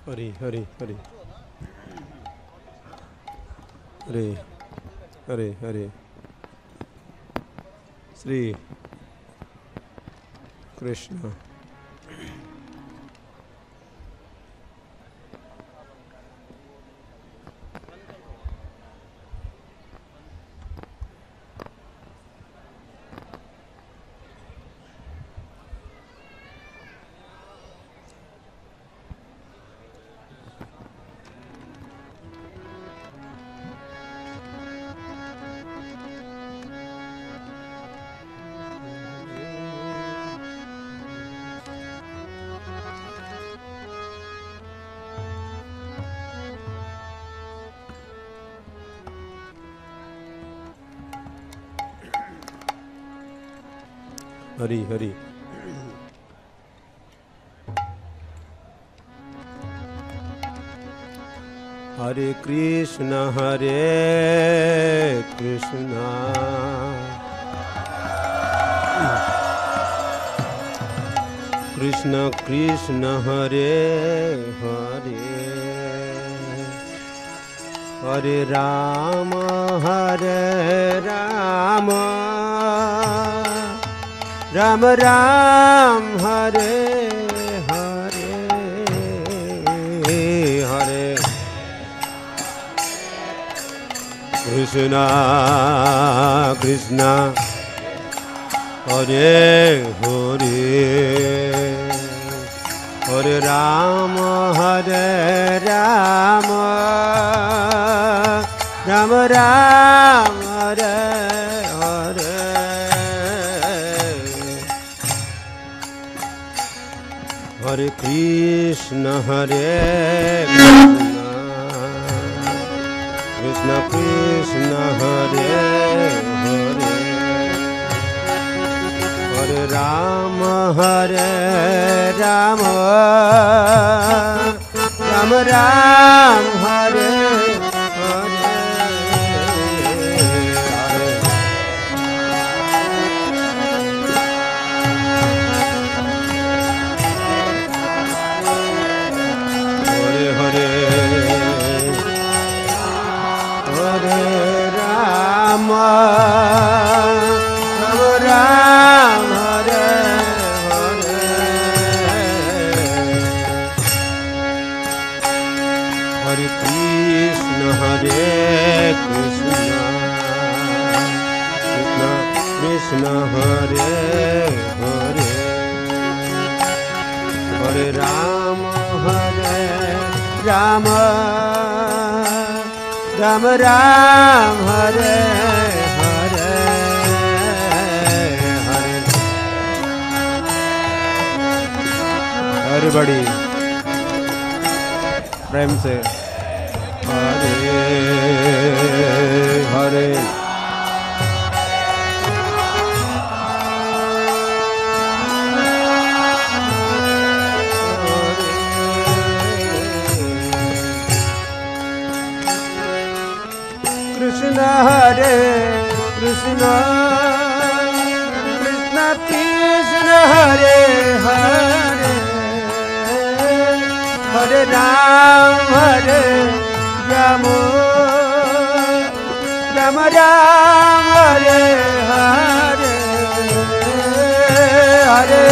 हरि हरि हरि हरे हरे हरे श्री कृष्ण। हरि हरि हरे कृष्ण कृष्ण कृष्ण हरे हरे हरे राम राम राम हरे हरे हरे कृष्ण कृष्ण हरे हरे हरे राम राम राम हरे हरे हरे कृष्ण कृष्ण कृष्ण हरे हरे हरे राम राम राम हरे हरे हरे हरे राम राम हरे हरे हरे कृष्ण कृष्ण कृष्ण हरे हरे हरे राम राम राम हरे हरे हरे हरे बड़ी प्रेम से Hare Hare Krishna Krishna Krishna Krishna Hare Hare Hare Ram Ram Ram Hare Hare Hare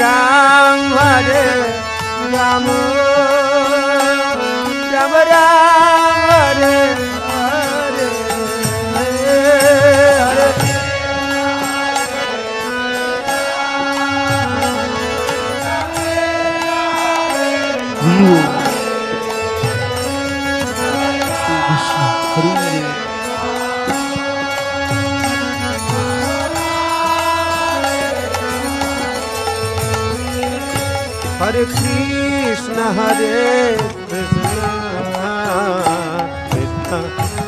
Ram Ram Ram Hare Hare Hare Krishna Krishna Hare Krishna Krishna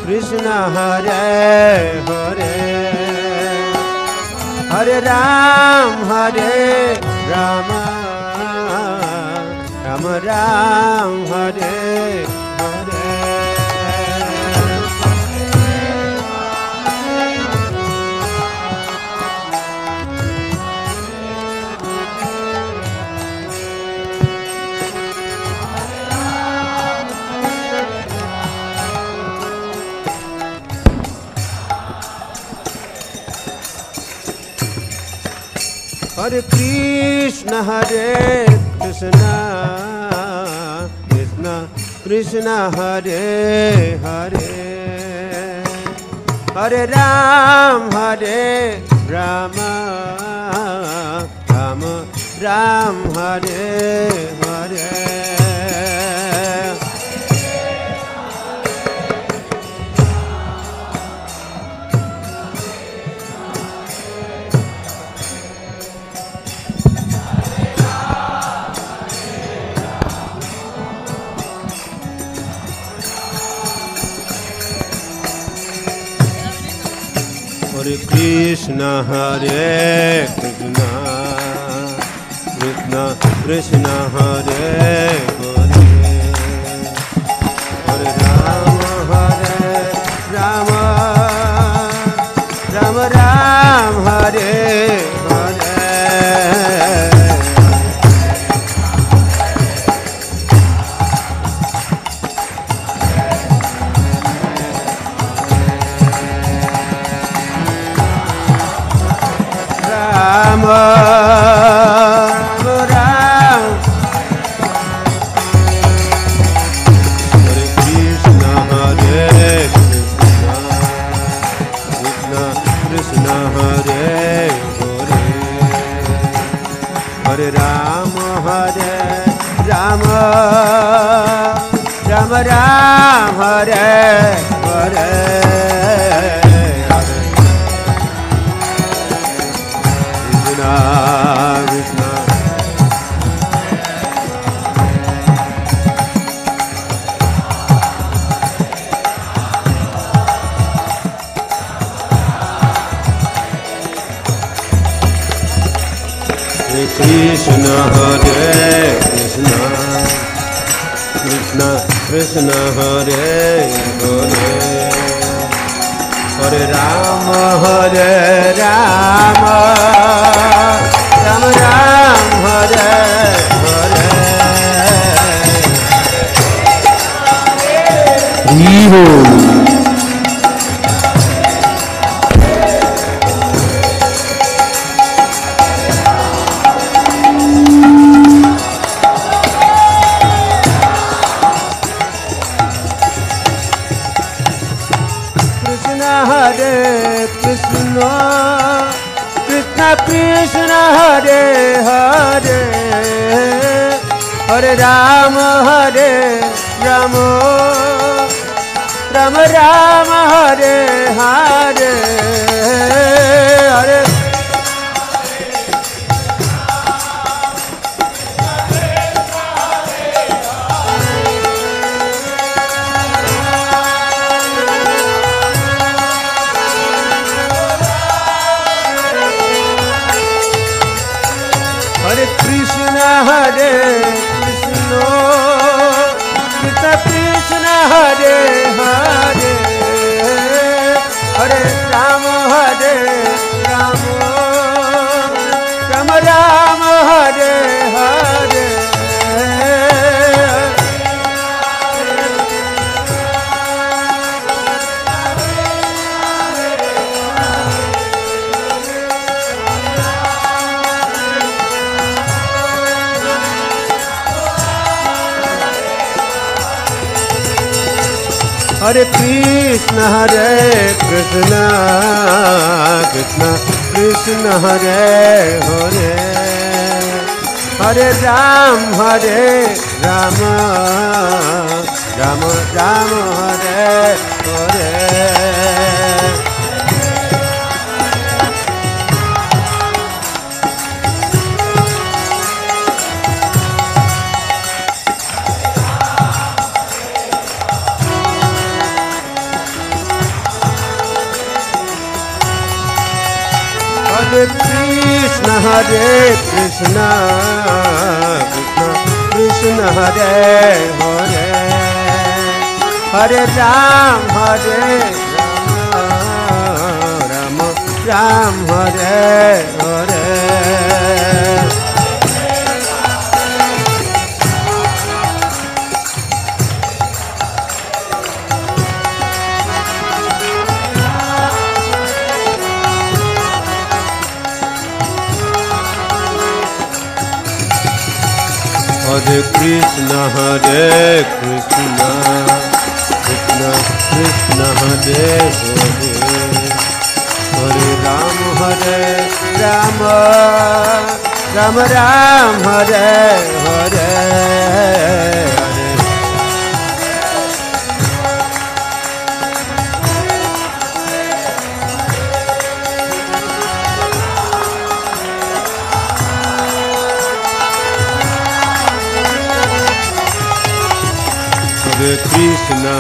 Krishna Hare Hare Hare Ram Rama Rama Ram Hare Hare Krishna Krishna Krishna Krishna Hare Hare Hare Ram Rama Rama Ram Hare Hare Hare Krishna Krishna Krishna Krishna Hare Hare Hare Rama Rama Ram Hare Hare Ram Hare Hare Krishna Krishna Krishna Hare Krishna Krishna Krishna Hare Hare Hare Rama Rama Ram Hare Hare Hare Krishna Krishna Krishna Hare Hare Hare Rama Rama Rama Rama Hare Hare Hare Hare Krishna Krishna Krishna Hare Hare Hare Rama Rama Rama Rama Hare Hare Hare Krishna Krishna Krishna Krishna Hare Hare Hare Rama Rama Rama Hare Hare Hare Krishna Krishna Krishna Hare Hare Hare Ram Ram Ram Hare Hare Hare Krishna Krishna Krishna Hare Hare Hare Ram Ram Ram Hare Hare Hare Krishna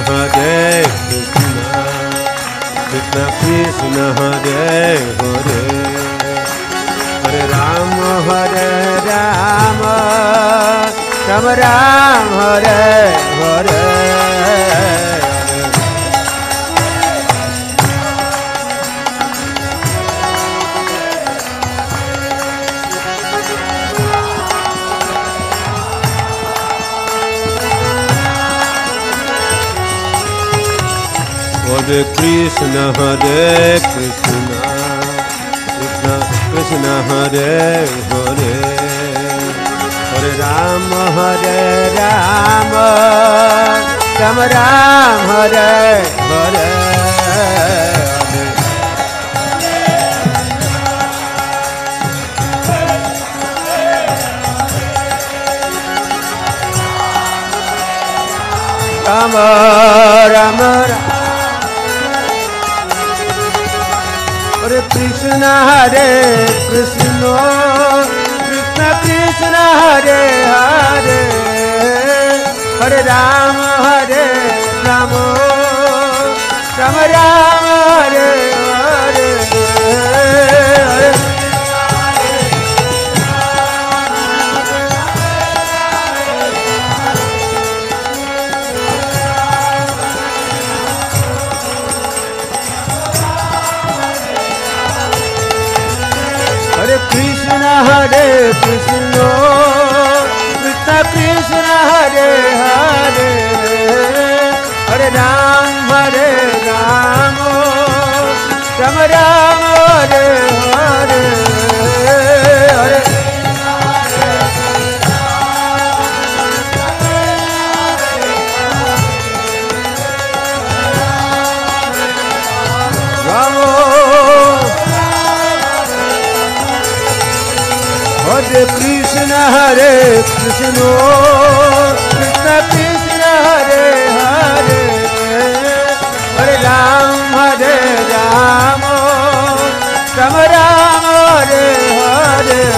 Krishna Krishna Hare Hare Hare Ram Ram Ram Hare Hare Hare Krishna Krishna Krishna Hare Hare Hare Ram Ram Ram Hare Hare Ram Ram Hare Krishna Krishna Krishna Hare Hare Hare Ram Ram Ram Hare Hare Hare Krishna Krishna Krishna Hare Hare Hare Ram Ram Ram Ram Hare Hare Hare Hare Krishna Krishna Krishna Hare Hare Hare Ram Ram Ram Ram Hare Hare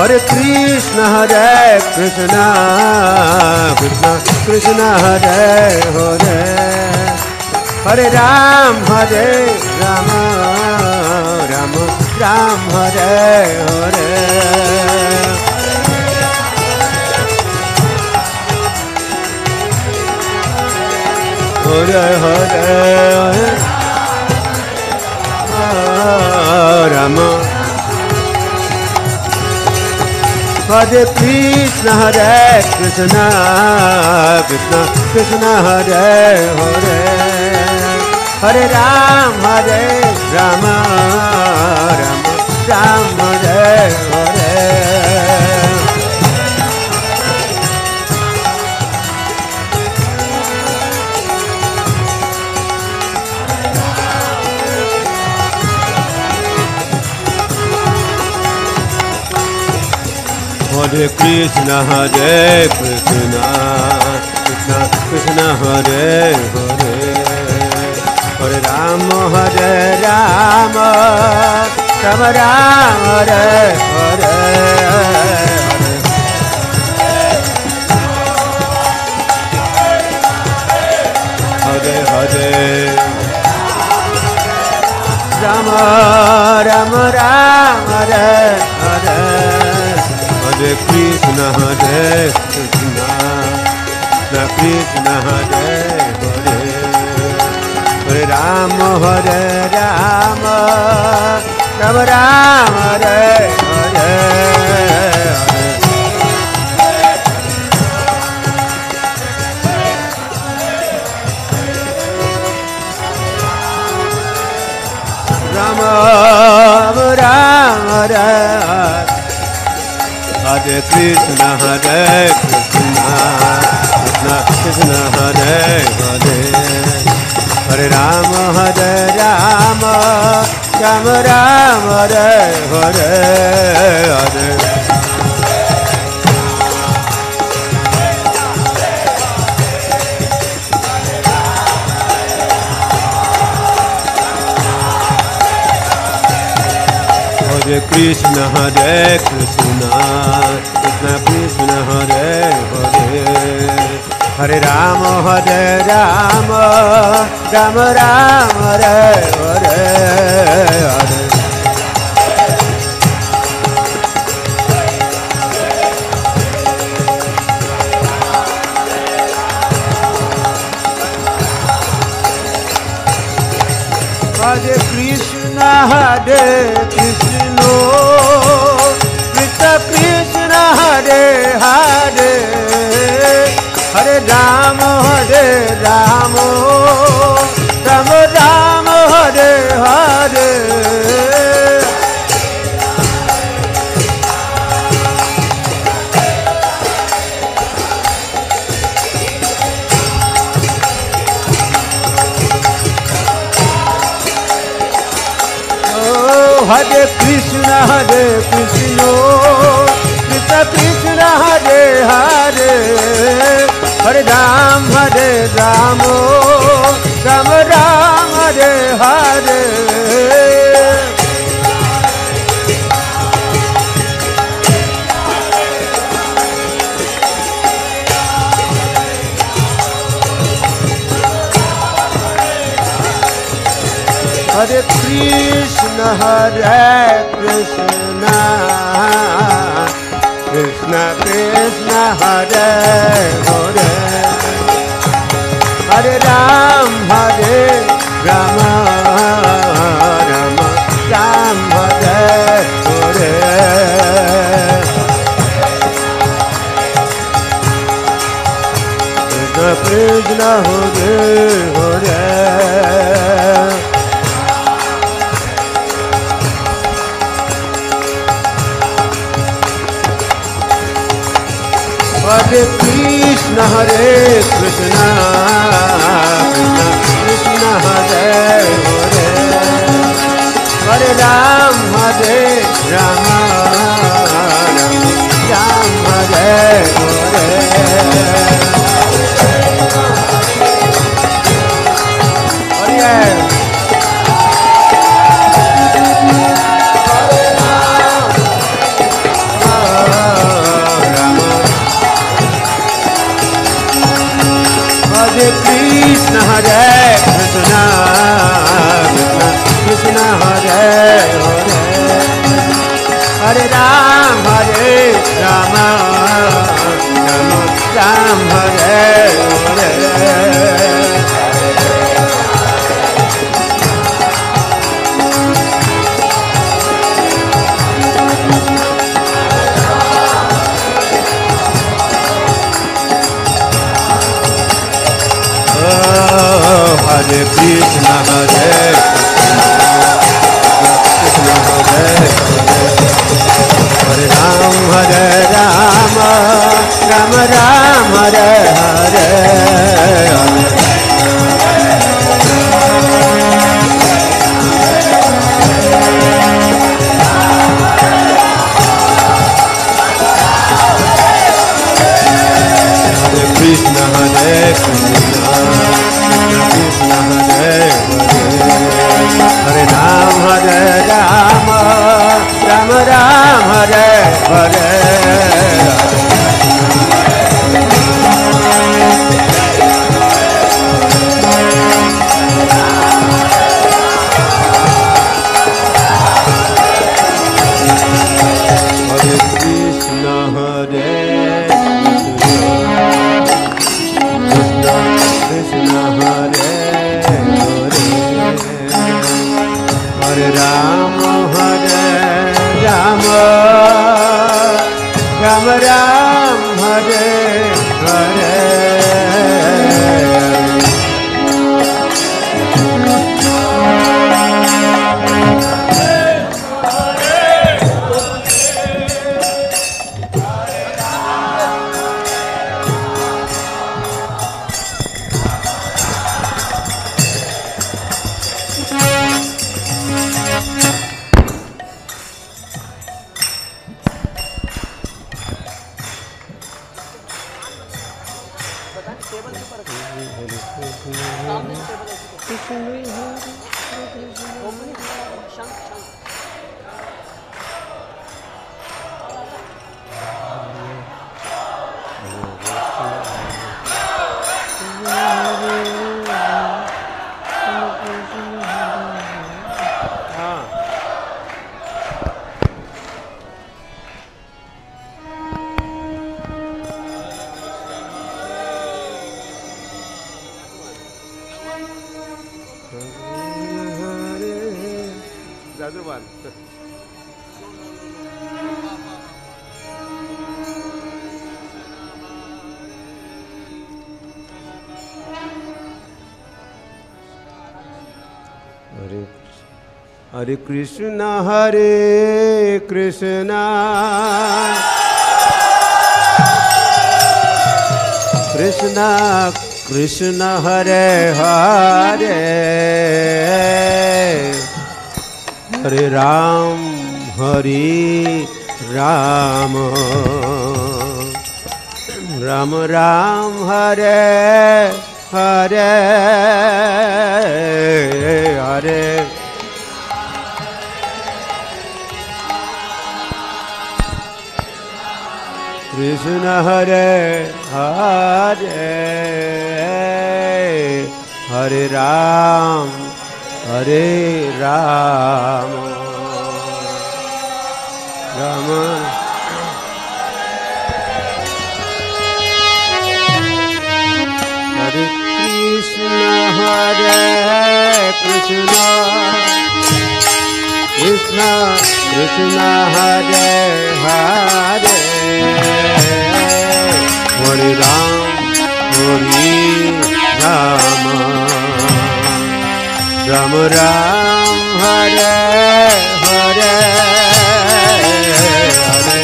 Hare Krishna Krishna Krishna Hare Hare Hare Ram Ram Ram Hare Hare Hare Hare Rama Hare Krishna Krishna Krishna Hare Hare Hare Ram Ram Ram Hare Hare Hare Krishna Krishna Krishna Hare Hare Hare Ram, Ram Ram, Hare Hare. Hare Hare, Rama Rama Rama, Hare Hare. Hare Krishna, Hare Krishna, Krishna Hare Hare. Hare Rama, Rama Rama, Hare Hare. Rama Rama, Hare Hare Krishna, Hare Krishna, Krishna Krishna, Hare Hare. Hare Rama, Rama Rama, Hare Hare. Hare Krishna, Hare Krishna, Krishna Krishna, Hare Hare. Hare Rama, Rama Rama, Hare Hare. Hare Krishna, Hare Krishna, Krishna Krishna, Hare Hare. Hare Rama, Rama Rama, Hare Hare. Hare Krishna, Krishna Krishna, Hare Hare. Hare Ram, Ram Ram, Hare Hare. Hare Krishna, Krishna Krishna Krishna, Hare Hare. Hare Ram, Rama Rama Ram, Hare Hare. Krishna Krishna, Hare Hare. Hare Krishna, Krishna Krishna Krishna, Hare Hare. Hare Ram, Rama Ram, Hare Hare. Hare Krishna, Krishna Krishna, Hare Hare. Hare Ram, Rama Ram, Hare Hare. Hare Krishna, Krishna Hare Hare Ram, Rama Ram, Hare Hare. Hare Hare Ram Ram Hare Hare Hare Krishna Hare Krishna Krishna Krishna Hare Hare Hare Ram Hare Ram Ram Ram Hare Hare Hare Krishna Hare Hare Hare Ram Hare Ram Ram Hare Krishna Hare Krishna Krishna Krishna Hare Hare Hare Ram Hare Ram Ram Ram Hare Hare Hare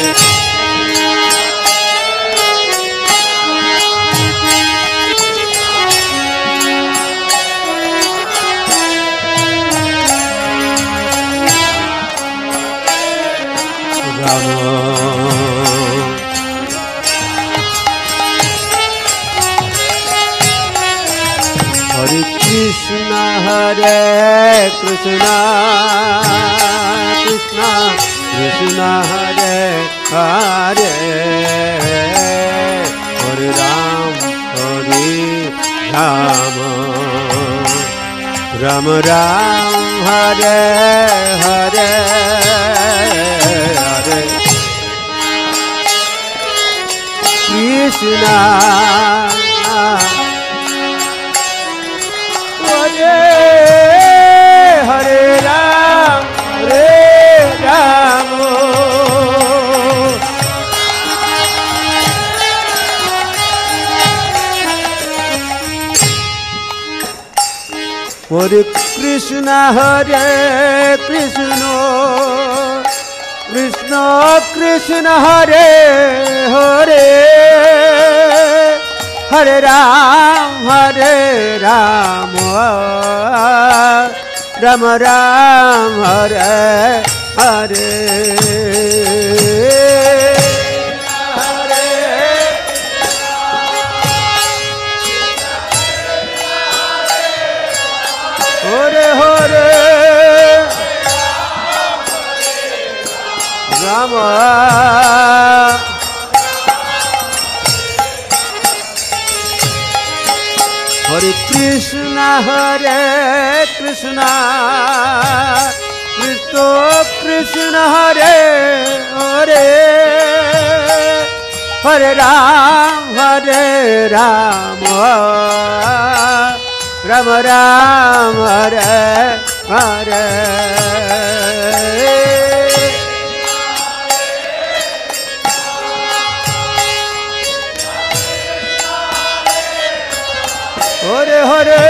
Hare Krishna Hare Krishna Krishna Krishna Hare Hare Hare Ram Hare Ram Ram Ram Hare Hare Hare Krishna Hare Hare Ram Hare Ram Hare Krishna Hare Krishna Krishna Krishna Hare Hare Hare Ram Ram Ram Hare Hare Hare Hare Ram Hare Krishna Krishna Krishna Hare Hare Hare Ram Ram Ram Hare Hare Hare Hare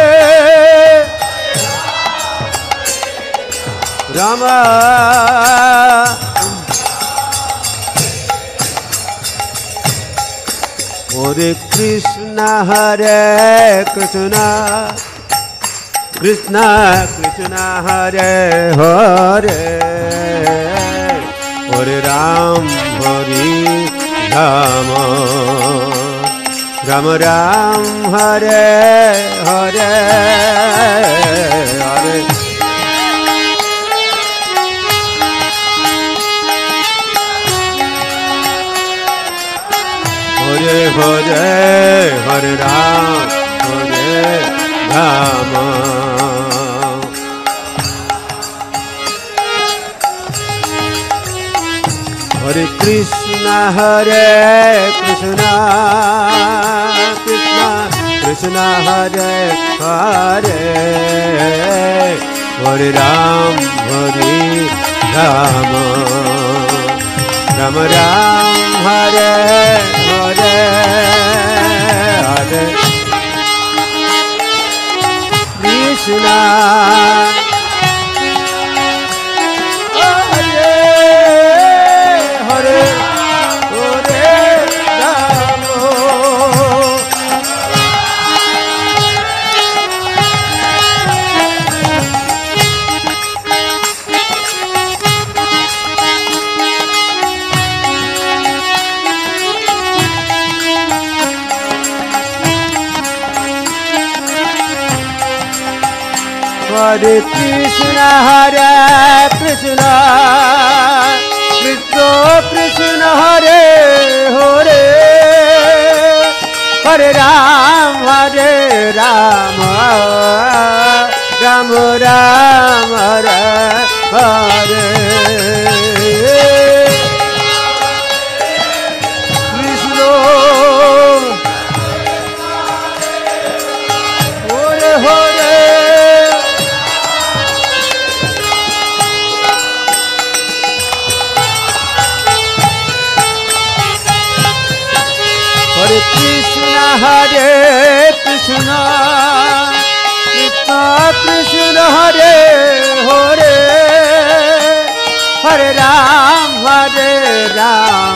Rama Hare Krishna Krishna Krishna Krishna Hare Hare Hare Ram Ram Ram Hare Hare Hare Hare Hare Hare Ram Hare Krishna Krishna Krishna Krishna Hare Hare Hare Ram Ram Ram Hare Hare Hare Krishna Hare Krishna Krishna Krishna Hare Hare Hare Ram Ram Ram Hare Hare Krishna Hare Hare Hare Krishna Krishna Krishna Hare Hare Hare Ram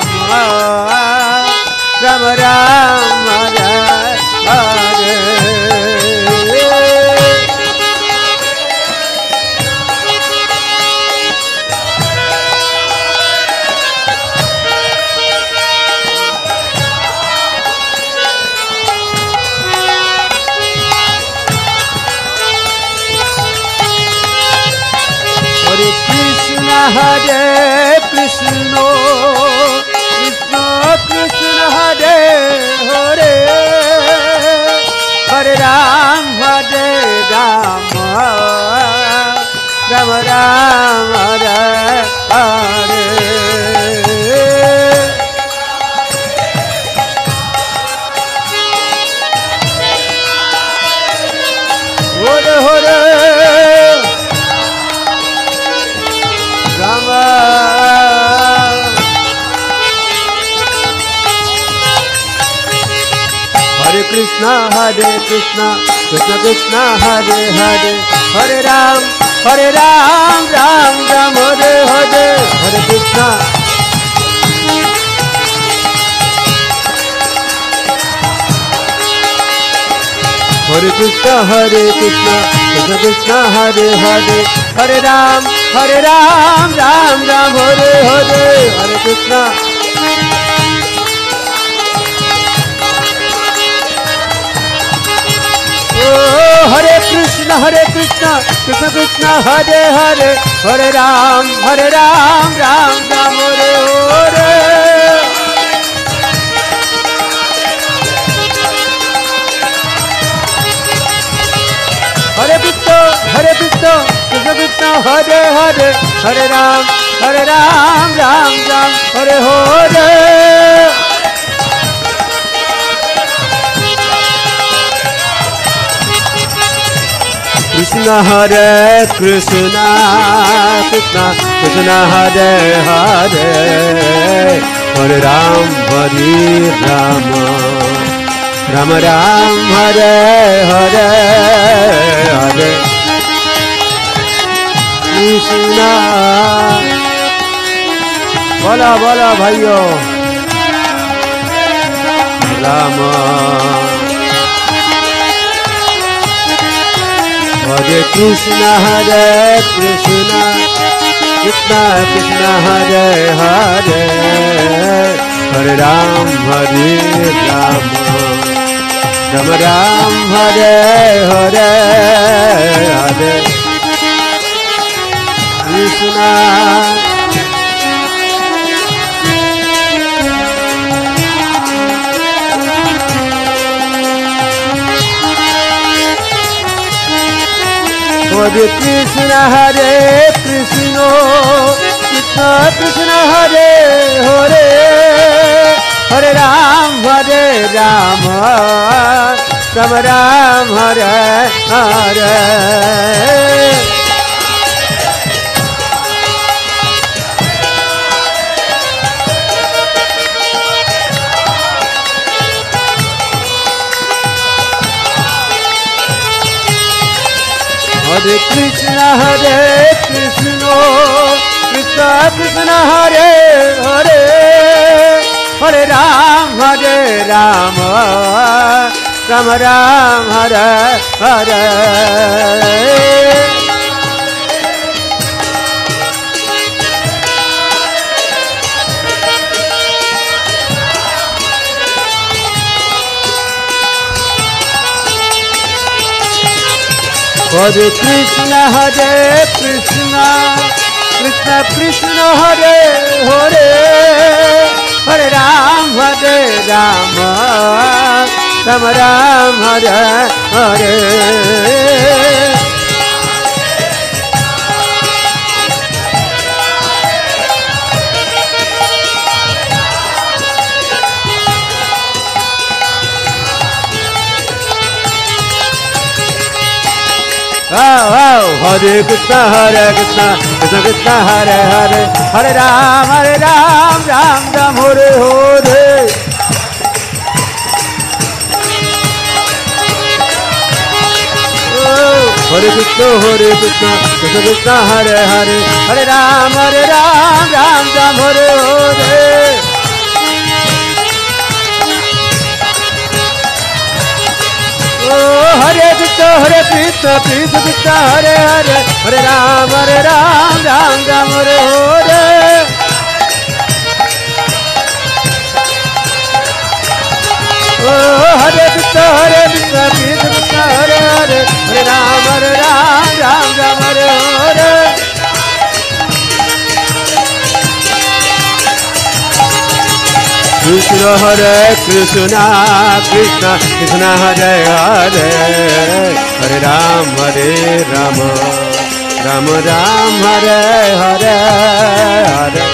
Ram Ram Hare Hare Hare Krishna Krishna Krishna Hare Hare Hare Ram Ram Ram Hare Hare Hare Hare Hare Krishna Krishna Krishna Hare Hare Hare Ram Ram Ram Hare Hare Hare Krishna Hare Krishna Krishna Krishna Hare Hare Hare Ram Ram Ram Hare Hare Hare Krishna Hare Krishna Krishna Krishna Hare Hare Hare Ram Ram Ram Hare Hare Hare Hare Ram Ram Ram Hare Hare Krishna Hare Krishna Krishna Krishna Hare Hare Hare Ram Ram Ram Hare Hare Hare Krishna Bola bola bhaiyo Rama Hare Krishna Krishna Krishna Hare Hare Hare Ram Ram Ram Hare Hare Hare Krishna Hare Krishna Krishna Krishna Hare Hare Hare Ram Ram Ram Hare Hare Hare Krishna Krishna Krishna Hare Hare Hare Ram Ram Ram Hare Hare Hare Krishna Krishna Krishna Hare Hare Hare Ram Ram Ram Hare Hare Hare Krishna Krishna Krishna Hare Hare Hare Ram Ram Ram Hare Hare Hare Krishna Krishna Krishna Hare Hare Hare Ram Ram Ram Hare Hare Hare Krishna Krishna Krishna Hare Hare Hare Ram Ram Ram Hare Hare Hare Krishna Krishna Krishna Hare Hare Hare Ram Ram Ram Hare Hare Krishna Krishna Krishna Krishna Hare Hare Hare Ram Ram Ram Hare Hare Hare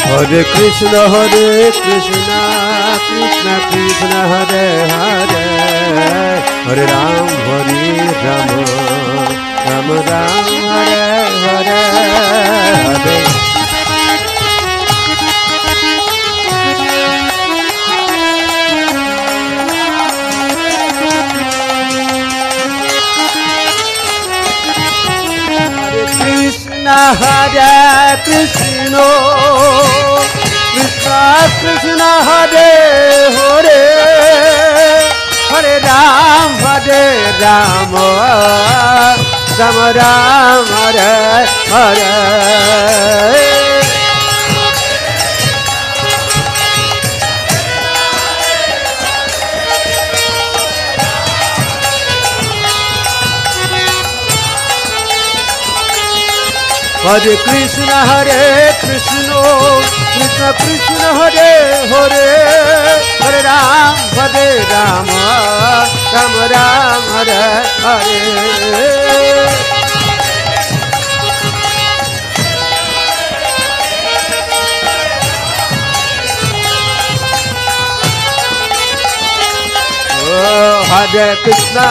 Hare Krishna Krishna Krishna Hare Hare Hare Ram Ram Ram Hare Hare Hare Krishna Krishna Krishna Hare Hare Hare Ram Ram Ram Hare Hare Hare Krishna Krishna Krishna Hare Hare Hare Ram Ram Ram Hare Hare Hare Krishna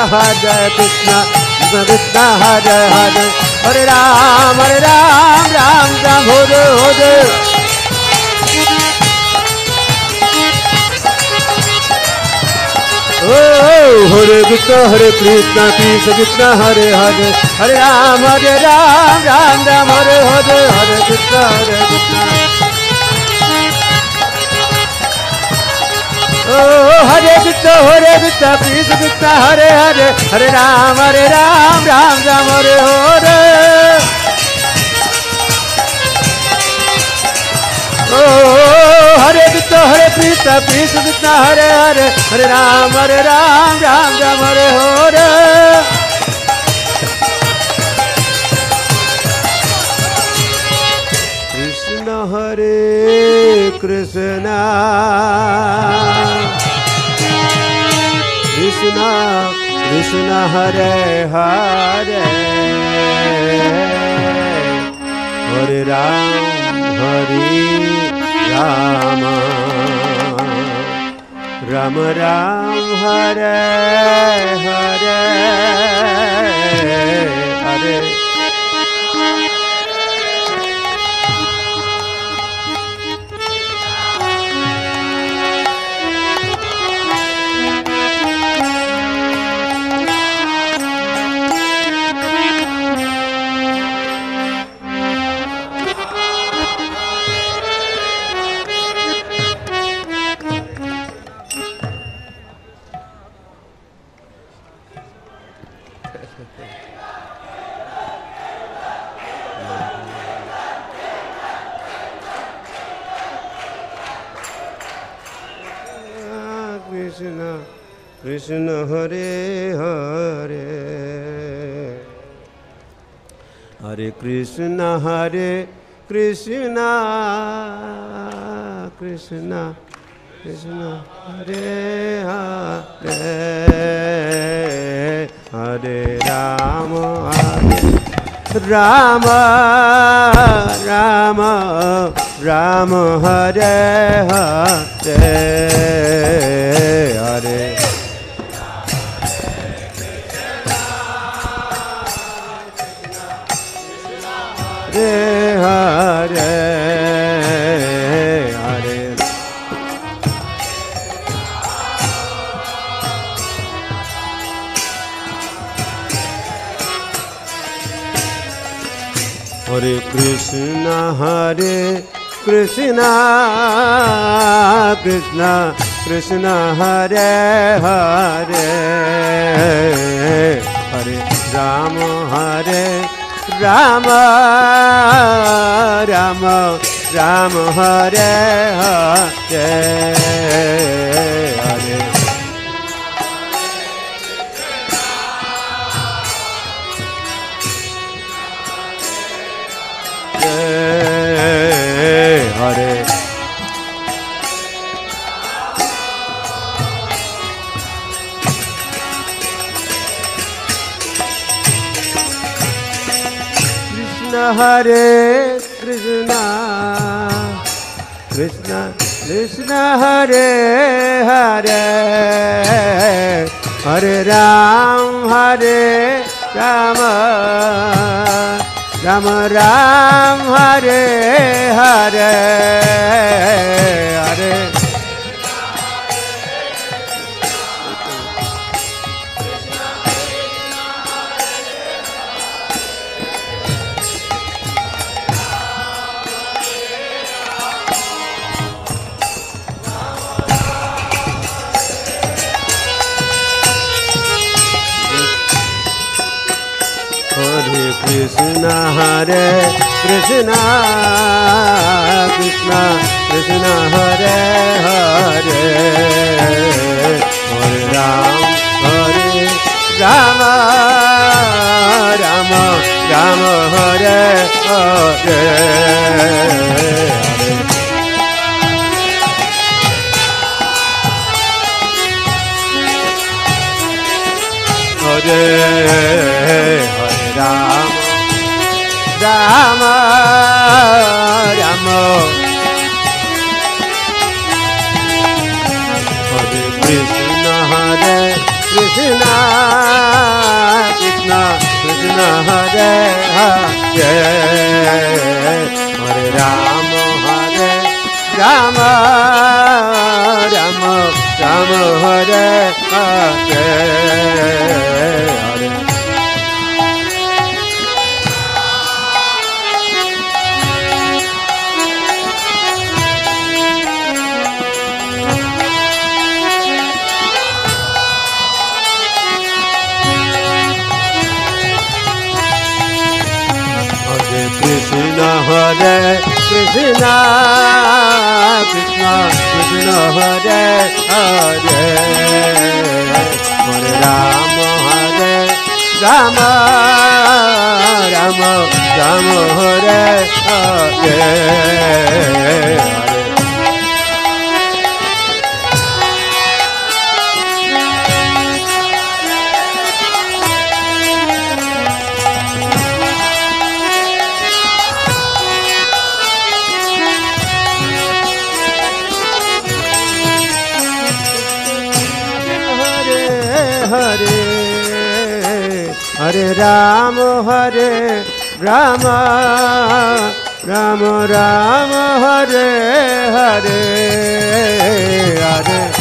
Krishna Krishna Hare Hare Hare Ram Ram Ram Hare Hare Oh Hare Krishna Krishna Krishna Hare Hare Hare Ram Ram Ram Hare Hare Hare Krishna Oh Hare Krishna Krishna Krishna Hare Hare Hare Ram Ram Ram Hare Hare Oh Hare Krishna Krishna Krishna Hare Hare Hare Ram Ram Ram Hare Hare Krishna Hare Krishna Krishna Krishna Hare Hare Hare Ram Ram Ram Hare Hare Hare Krishna Krishna Hare Hare Hare Krishna Krishna Krishna Krishna Hare Hare Hare Rama Rama Rama Rama Hare Hare Hare Hare Hare Hare Krishna Krishna Krishna Hare Hare Hare Rama Rama Rama Rama Hare Hare Hare Hare Hare Krishna Krishna Krishna Hare Hare Hare Ram Rama Rama Ram Hare Hare Hare Krishna Hare Krishna Krishna Krishna Hare Hare Hare Ram Rama Rama Rama Hare Hare Hare Ram Rama Rama Hare Krishna Krishna Krishna Hare Hare Hare Rama Rama Rama Hare Hare Hare Krishna Hare Krishna Krishna Krishna Hare Hare Hare Rama Rama Rama Rama Hare Hare Hare Rama Rama Rama Rama Hare Hare Hare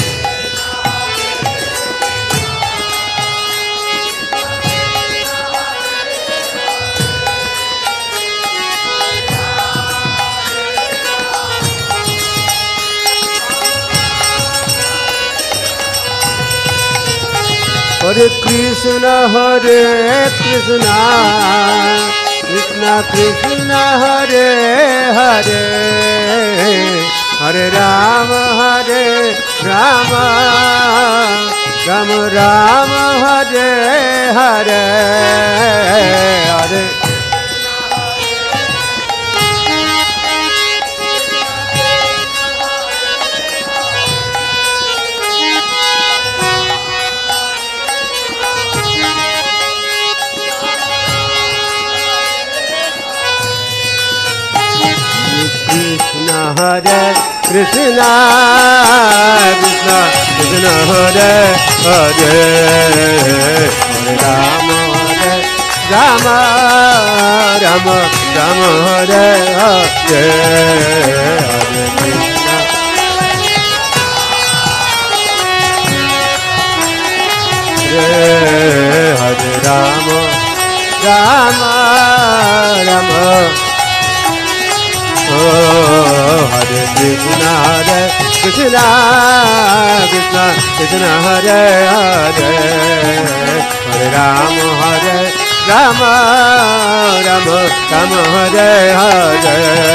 Hare Krishna Krishna Krishna Hare Hare Hare Rama Rama Rama Rama Hare Hare Hare Hare Krishna Krishna Krishna Hare Hare Hare Rama Rama Rama Rama Hare Hare Hare Krishna Hare Rama Rama Rama Hare Krishna Krishna Krishna Krishna Hare Hare Hare Rama Rama Rama Rama Hare Hare Hare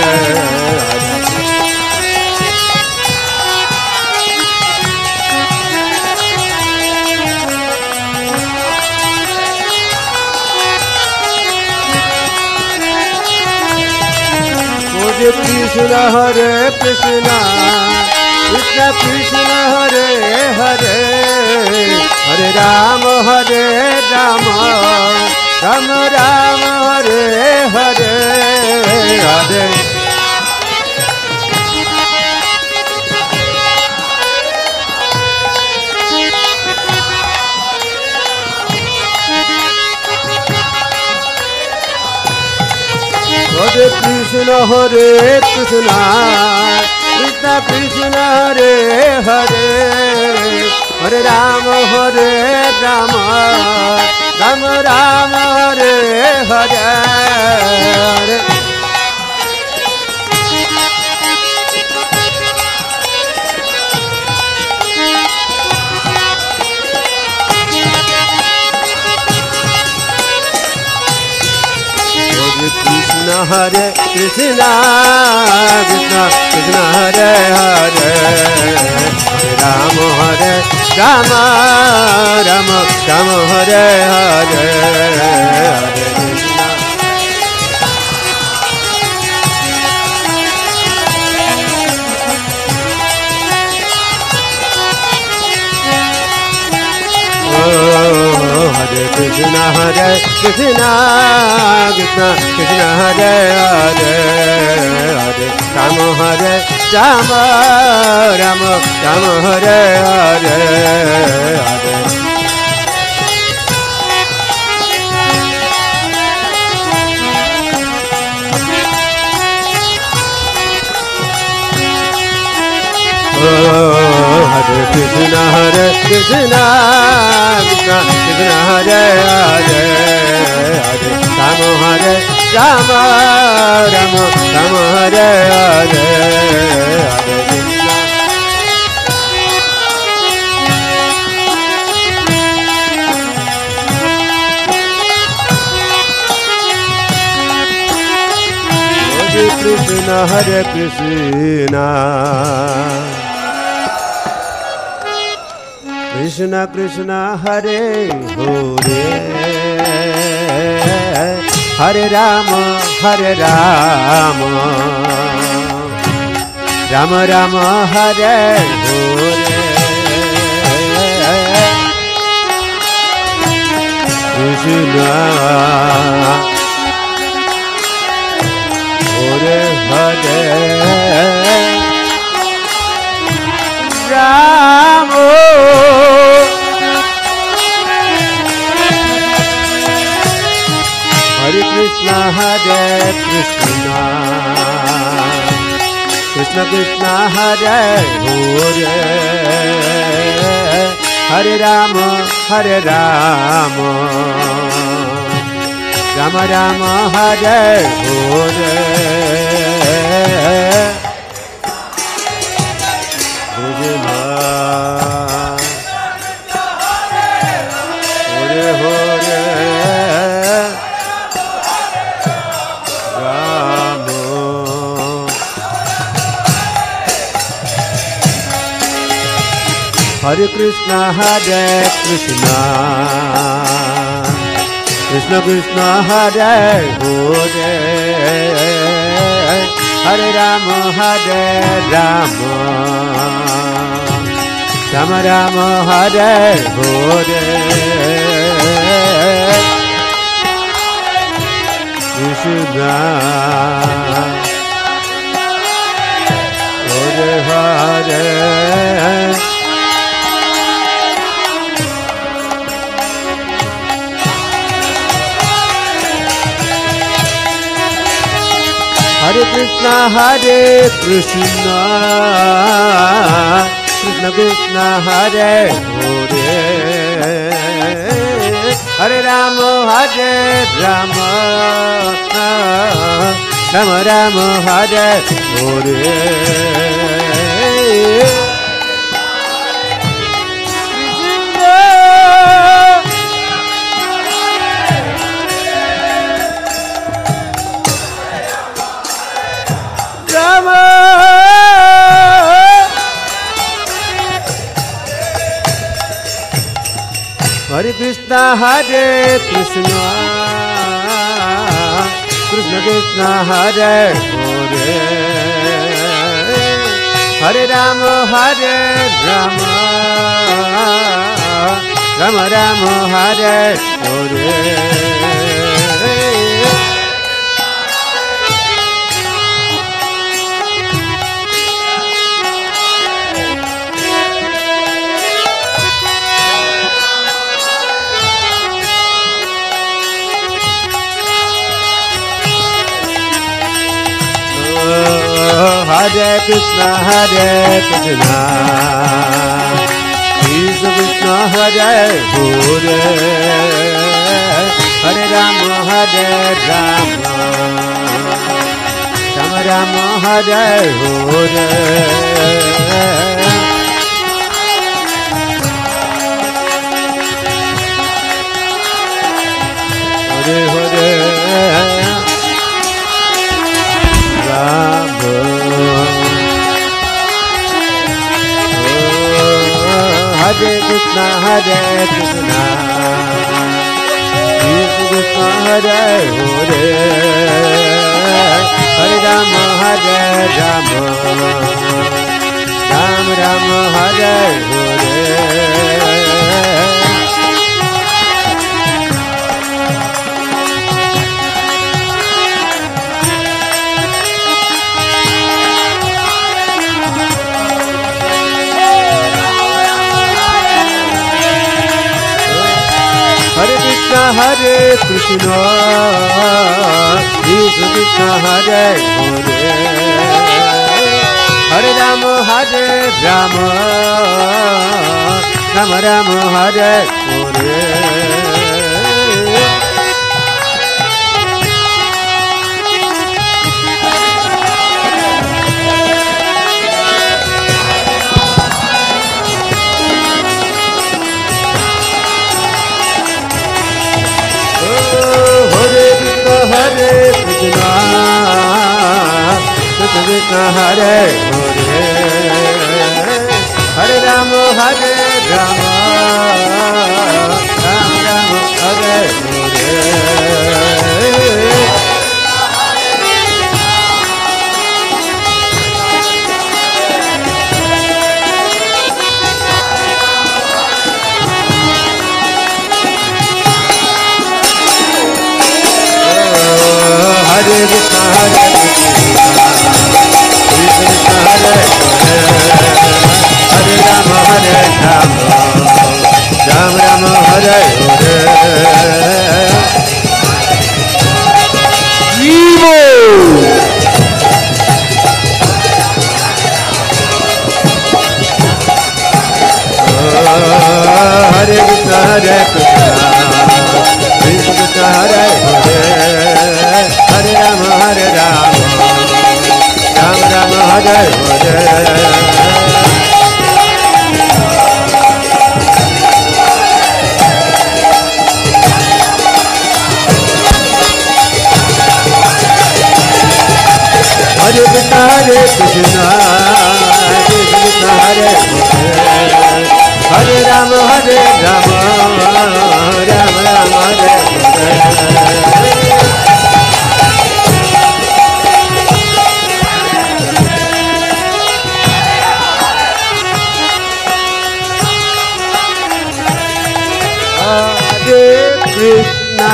Krishna Krishna Krishna Hare Hare Hare Rama Rama Rama Rama Hare Hare Hare Hare Krishna Krishna Krishna Hare Hare Hare Rama Rama Rama Rama Hare Hare Hare Krishna Krishna Krishna Hare Hare Hare Rama Rama Rama Rama Hare Hare Hare Krishna Hare Krishna Hare Krishna Krishna Krishna Hare Hare Hare Rama Hare Rama Rama Rama Hare Hare Hare Hare Krishna Krishna Krishna Hare Hare Hare Rama Hare Rama Rama Rama Hare Hare Hare Krishna Hare Krishna Krishna Krishna Hare Hare Hare Rama Hare Rama Rama Rama Hare Hare Krishna Hare Hare Rama Hare Krishna Krishna Krishna Hare Hare Hare Rama Hare Rama Rama Rama Hare Hare Krishna Hare Hare Hare Krishna Krishna Krishna Hare Hare Hare Rama Hare Rama Rama Rama Hare Hare Krishna Hare Hare Hare Krishna Krishna Krishna Hare Hare Hare Rama Hare Rama Rama Rama Hare Hare Hare Krishna Krishna Krishna Hare Hare Hare Rama Hare Rama Rama Rama Hare Hare Hare Krishna Krishna Krishna Hare Hare Hare Rama Hare Rama Rama Rama Hare Hare Hare Hare Rama Hare Krishna Krishna Krishna Hare Hare Hare Rama Hare Rama Rama Rama Hare Hare Hare Krishna, Krishna Krishna Hare Hare, Hare Rama Hare Rama, Rama Rama Hare Hare. Hare Krishna, Krishna Krishna Hare Hare, Hare Rama Hare Rama, Rama Rama Hare Hare. Hare Krishna, Hare Krishna, Krishna Hare Hare, Hare Rama, Hare Rama, Rama Rama Hare Hare. Vivo! Hare Krishna, Hare Krishna, Krishna Krishna Hare Hare, Hare Rama, Hare Rama, Rama Rama Hare Hare. Hare Krishna,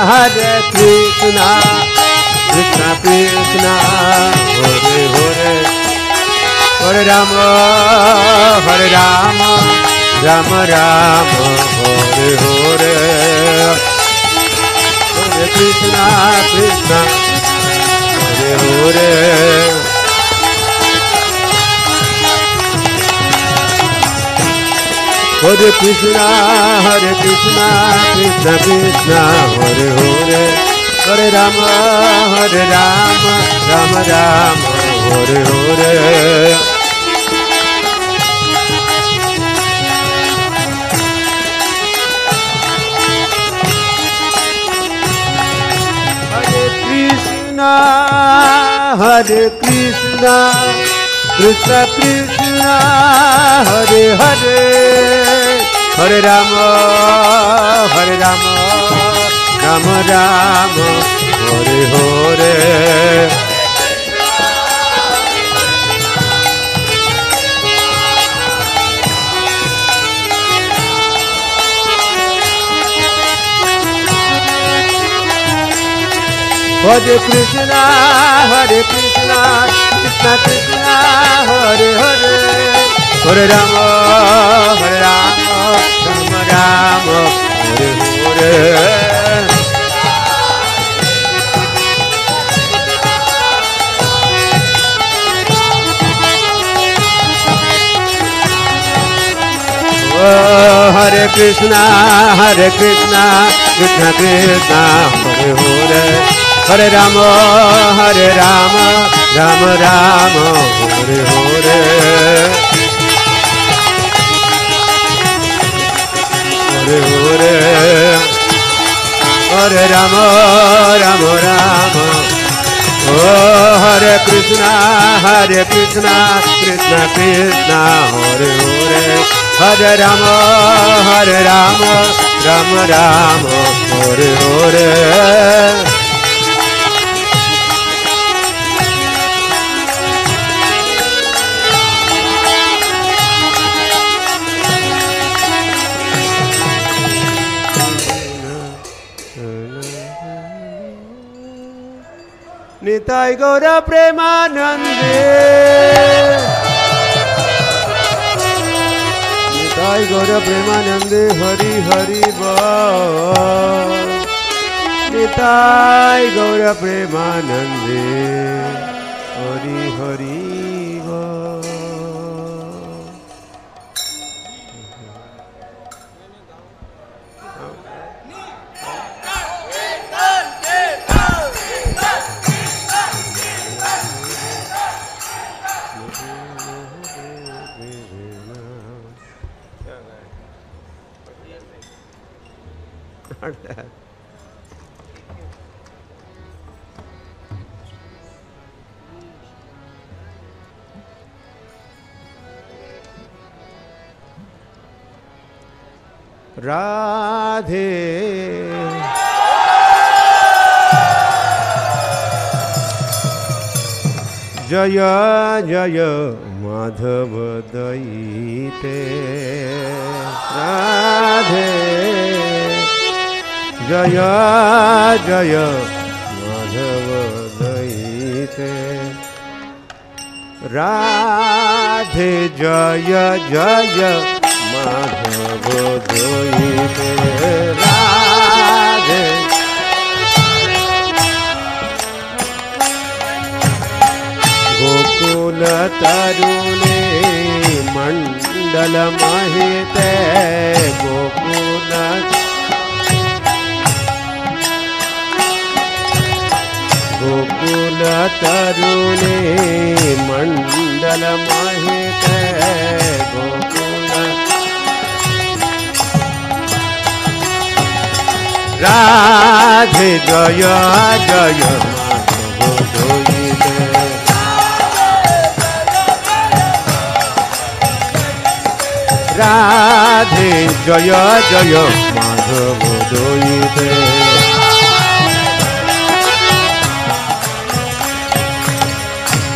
Hare Krishna, Krishna Krishna Hare Hare, Hare Rama, Hare Rama, Rama Rama Hare Hare. Hare Krishna, Krishna Krishna, Hare Hare, Hare Rama, Hare Rama, Rama Rama, Hare Hare, Hare Krishna, Krishna, Hare Hare. Hare Krishna, Krishna Krishna, Hare Hare, Hare Rama, Rama Rama, Hare Hare. Hare Krishna, Krishna Krishna, Hare Hare, Hare Rama, Rama Rama, Hare Hare. Hare Krishna, Krishna Krishna, Hare Hare, Hare Rama, Rama Rama, Hare Hare. Hare Krishna, Krishna Krishna, Hare Hare, Hare Rama, Rama Rama, Hare Hare. Hare Hare, Hare Rama, Rama Rama. Oh, Hare Krishna, Krishna Krishna, Hare Hare, Hare Rama, Rama Rama, Hare Hare. Nitai Gaura Premanande, Nitai गौर प्रेमानंदे हरि हरि बोल निताय गौर प्रेमानंदे हरि हरि बोल। राधे जय जय माधव दयिते राधे जय जय माधव दयिते राधे जय जय माधव दयिते राधे गोकुल तरुणे मंडल महिते गोकुल गोकुल तरुणे मंडल महिते गोकुल राधे जय जय माधव दयिते राधे जय जय माधव दयिते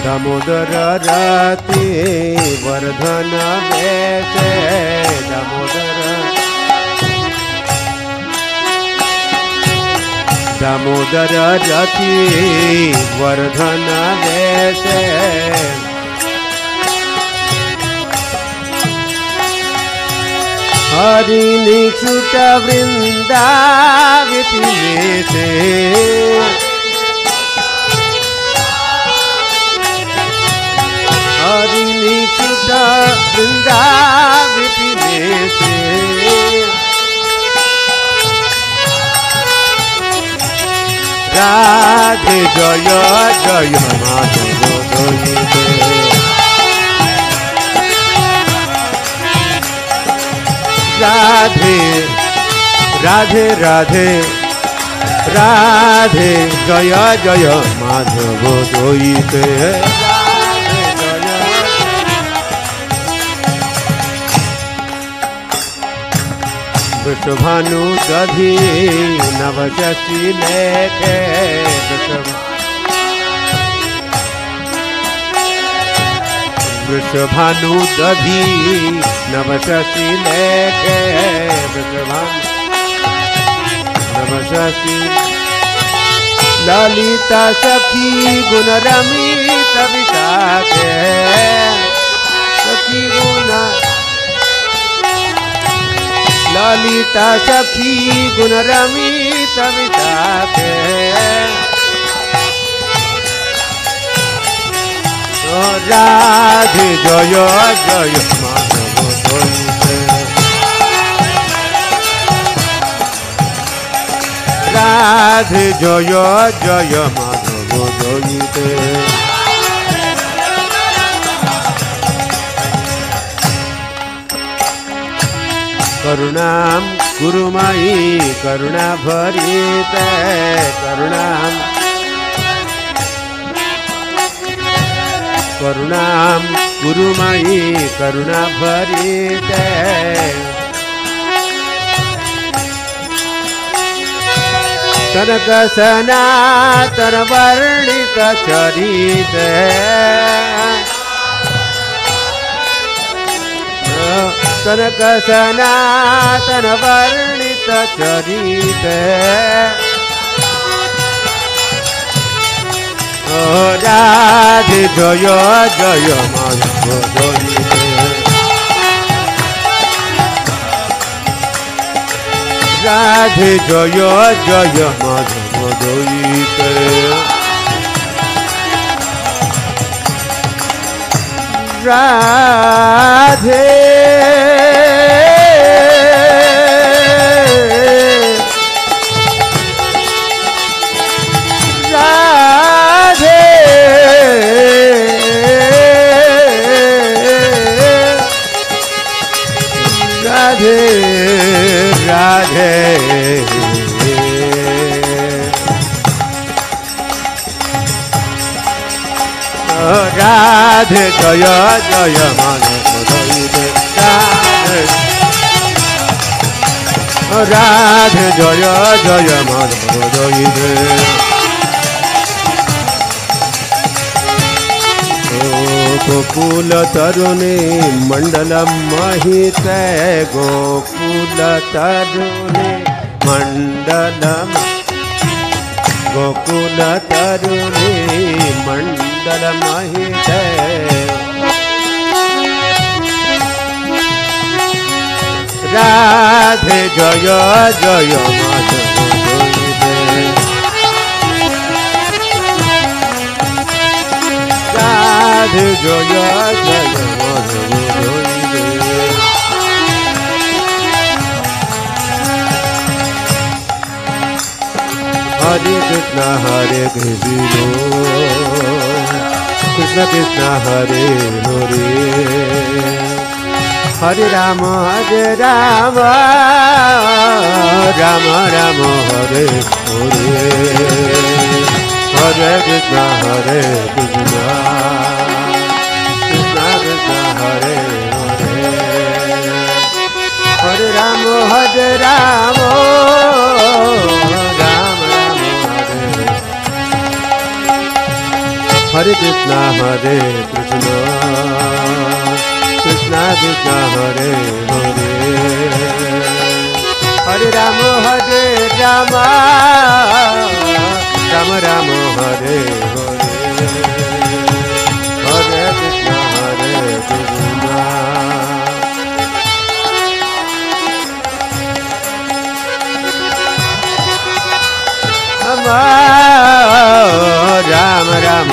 दामोदर रति वर्धन वेशे दामोदर रति वर्धन वेशे हरि निछुट वृंदाविति वेशे हरि निछुट वृंदाविति वेशे राधे जय जय माधव दयिते राधे राधे राधे राधे जय जय माधव दयिते वृषभानु दधि नवशशि लेखे वृषभानु दधि नवशशि लेखे नवशशि ललिता सखी गुण रमित विशाखे सखी गुण ललिता सखी गुण रमित विशाखे राधे जय जय माधव दयिते राधे जय जय माधव दयिते करुणां कुरु मयि करुणा भरिते करुणां कुरु मयि करुणा भरिते कनक सनातन वर्णित चरिते कनक सनातन वर्णित चरिते राधे जय जय माधव दयिते রাধে জয় জয় মাধব দইতে রাধে রাধে রাধে রাধে রাধে জয় জয় মাধব দইতে রাধে জয় জয় মাধব দইতে गोकुल तरुणी मंडलम महिते गोकुल तरुणी मंडलम गोकुल तरुणी मंडल महिते राधे जय जय माधव राधे जय जय माधव हरे कृष्ण कृष्ण कृष्ण हरे हरे हरे राम राम राम हरे हरे हरे कृष्ण कृष्ण कृष्ण हरे हरे हरे राम राम राम हरे कृष्ण कृष्ण कृष्ण हरे हरे हरे राम राम राम हरे हरे हरे कृष्ण राम राम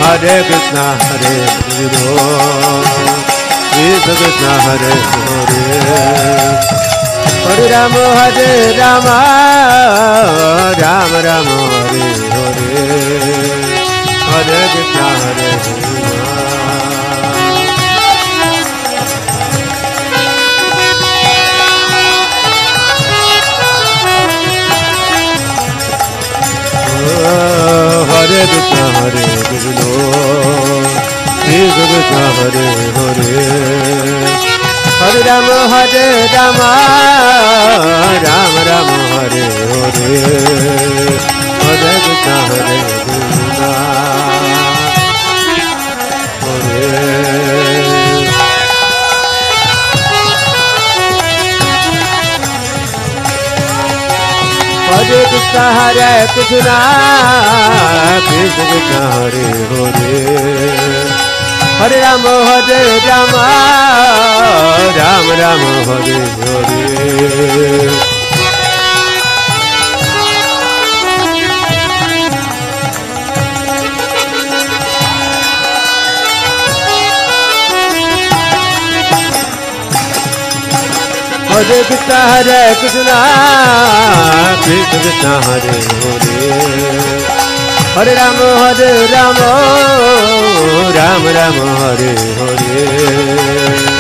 हरे कृष्ण हरे कृष्ण कृष्ण कृष्ण हरे हरे हरे राम हरे Ram Ram Ram Hare Hare Krishna Krishna Hare Hare Hare Ram Ram Ram Hare Hare Hare Krishna Hare Hare Krishna Krishna Hare Hare Hare Ram Ram Ram Hare Hare Hare Krishna Hare Hare Krishna Krishna Hare Hare Hare Ram Ram Ram Hare Hare Hare Krishna Krishna Hare Hare Hare Ram Ram Hare Hare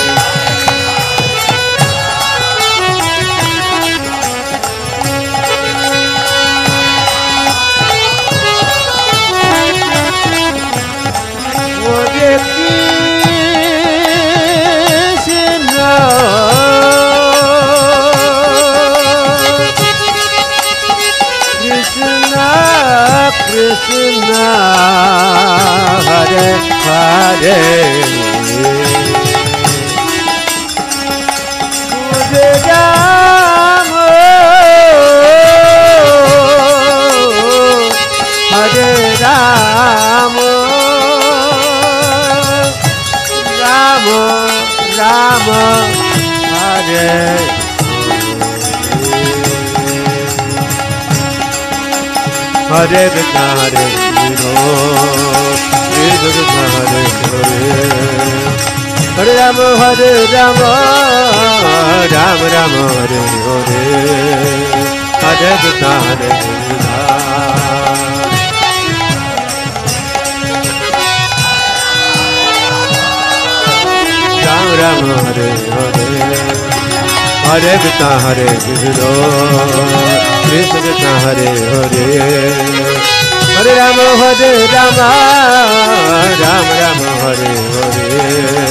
Rama Hare Hare Krishna Hare Krishna Krishna Hare Hare Hare Rama Hare Rama Rama Rama Hare Hare Hare Krishna Hare Krishna Rama Rama Hare Hare Hare Krishna Hare Krishna Krishna Krishna Hare Hare Hare Rama Hare Rama Rama Rama Hare Hare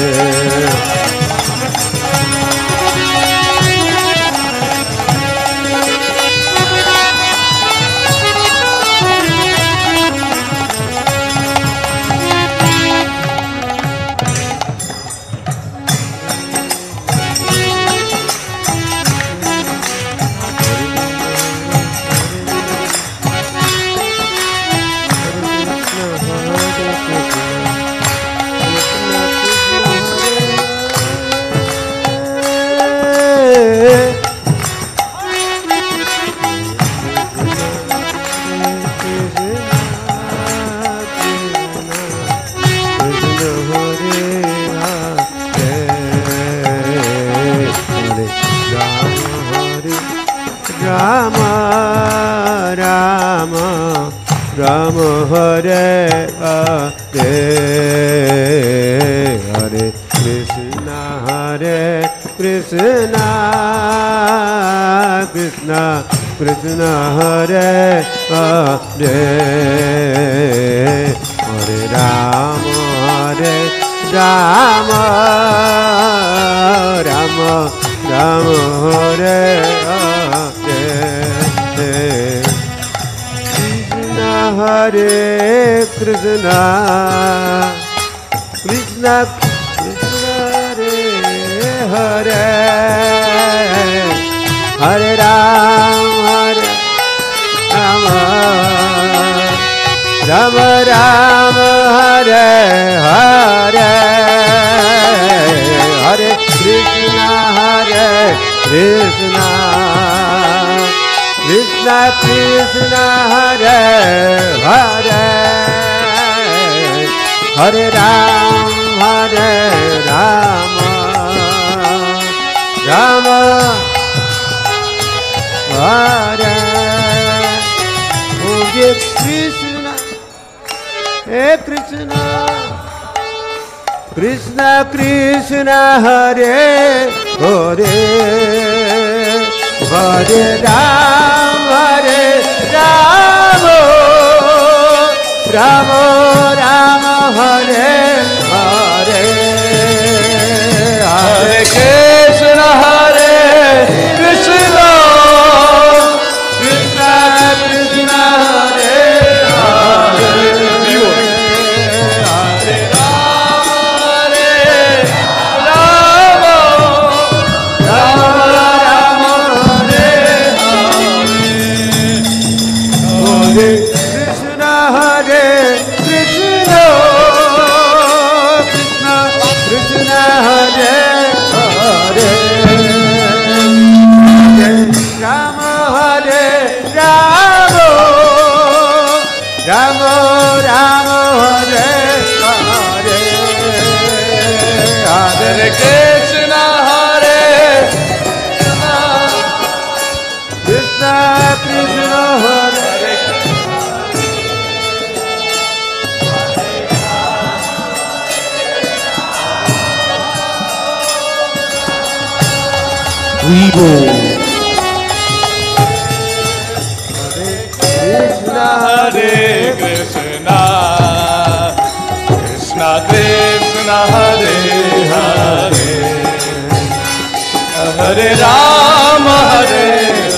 Rama Hare Hare Hare Krishna Hare Krishna Krishna Krishna Hare Hare Hare Rama Hare Rama Rama Rama Hare Hare Hare Krishna Krishna Krishna Hare Hare Hare Rama Rama Rama Rama Hare Hare Hare Krishna Krishna Krishna Krishna Hare Hare Hare Rama Rama Hare Hare Krishna Krishna Krishna Krishna Hare Hare Hare Rama Rama Rama Hare Hare Hare Krishna Krishna Krishna Krishna Hare Hare Hare Rama Rama Rama Hare Hare Krishna Krishna Krishna Krishna Hare Hare Rama Rama Rama Rama Hare Hare Hare Krishna Krishna Krishna Hare Vivo Hare Krishna Krishna Krishna Hare Hare Hare Rama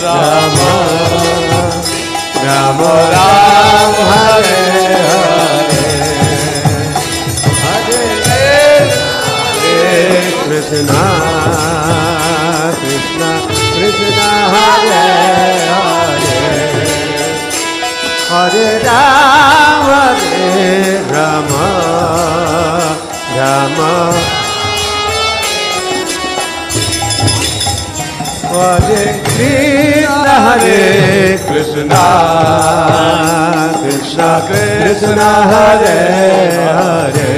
Rama Rama Rama Hare Hare Hare Krishna Krishna Krishna Hare Hare Hare Rama Rama Rama Hare Krishna, Hare Krishna, Krishna Krishna, Hare Hare,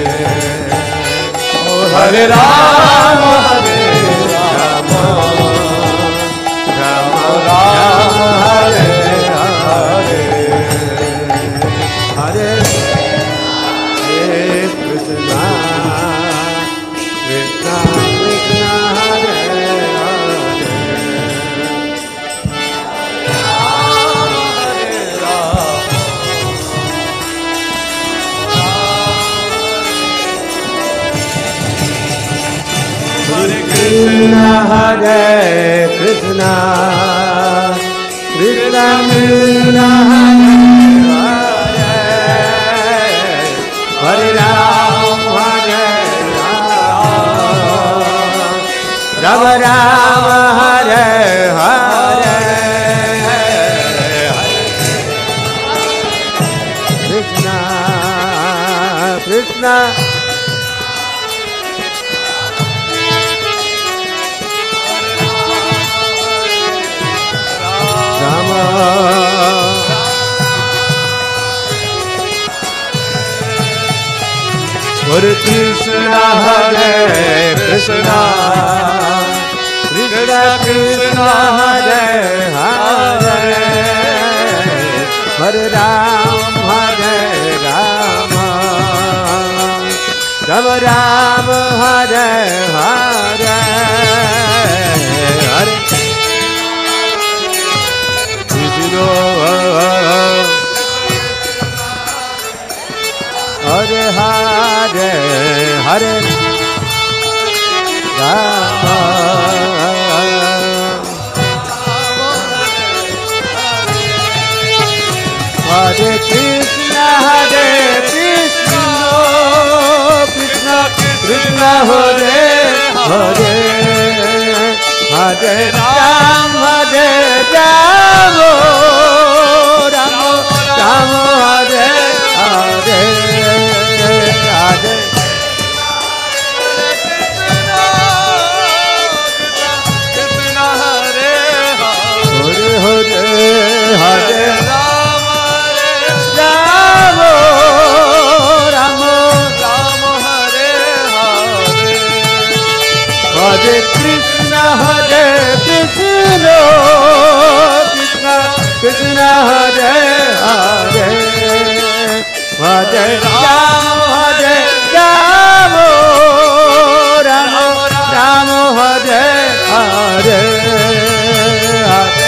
Hare Rama, Hare Rama, Rama Rama, Hare Hare, Hare Krishna, Krishna Krishna, Hare Krishna, Hare Krishna, Krishna Krishna, Hare Hare, Hare Rama, Hare Rama, Rama Rama, Hare Hare, Krishna Krishna. Hare Krishna, Hare Krishna, Krishna Krishna, Hare Hare, Hare Rama, Hare Rama, Rama Rama, Hare Hare, Hare Krishna, Hare Hare, Hare Rama, Hare Krishna, Hare Krishna, Krishna Krishna, Hare Hare, Hare Rama, Hare Rama, Rama Rama, Hare Hare, Hare Hare Rama, Rama Rama, Hare Hare, Hare Krishna, Hare Krishna, Krishna Krishna, Hare Hare, Hare Rama, Hare Rama, Rama Rama, Hare Hare, Hare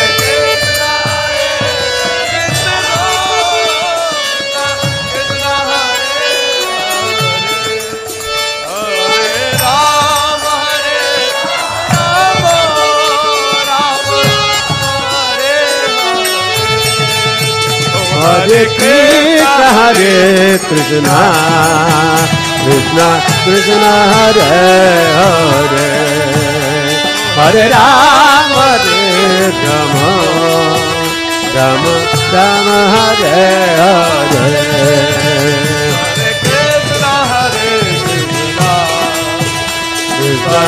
Hare Krishna, Hare Krishna, Krishna Krishna, Hare Hare, Hare Rama, Hare Rama, Rama Rama, Hare Hare, Hare Krishna, Hare Krishna, Krishna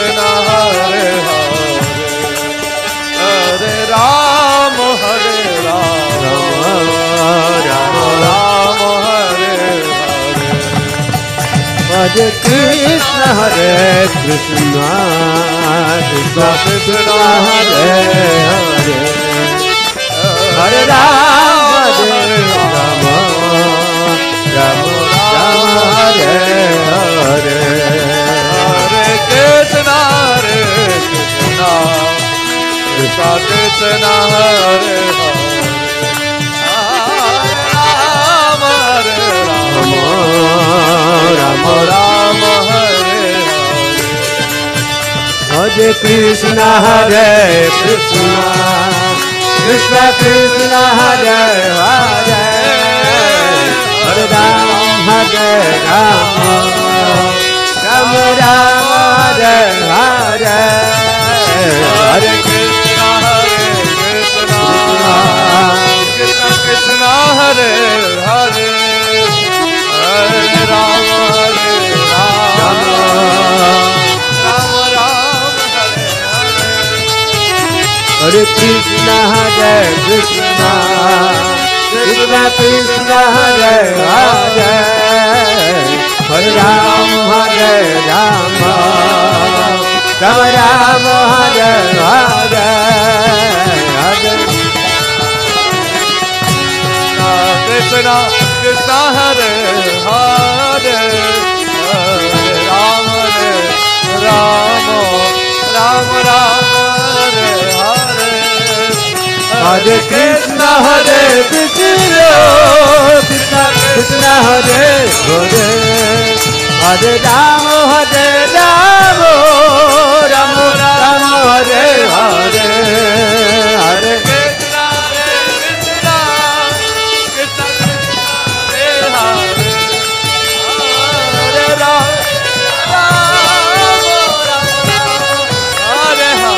Krishna, Hare Hare, Hare Rama, Hare Rama, Rama Rama, Hare Hare, Hare Krishna, Hare Krishna, Krishna Krishna, Hare Hare, Hare Rama, Hare Rama, Rama Rama, Hare Hare, Hare Krishna, Hare Krishna, Krishna Krishna, Hare Hare, Rama Rama, Hare Hare, Hare Krishna, Hare Krishna, Krishna Krishna, Hare Hare, Hare Rama, Hare Rama, Rama Rama, Hare Hare, Hare Krishna, Hare Krishna, Krishna Krishna, Hare Hare, Hare Rama, Hare Rama, Rama Rama, Hare Hare, Hare Krishna Krishna Krishna Hare Hare Hare Rama Rama Rama Hare Hare Hare Krishna Krishna Hare Hare Hare Rama Rama Rama Rama Hare Hare Hare Krishna Krishna Krishna Hare Hare Hare Rama Rama Rama Hare Hare Hare Krishna Krishna Krishna Hare Hare Hare Rama Hare Hare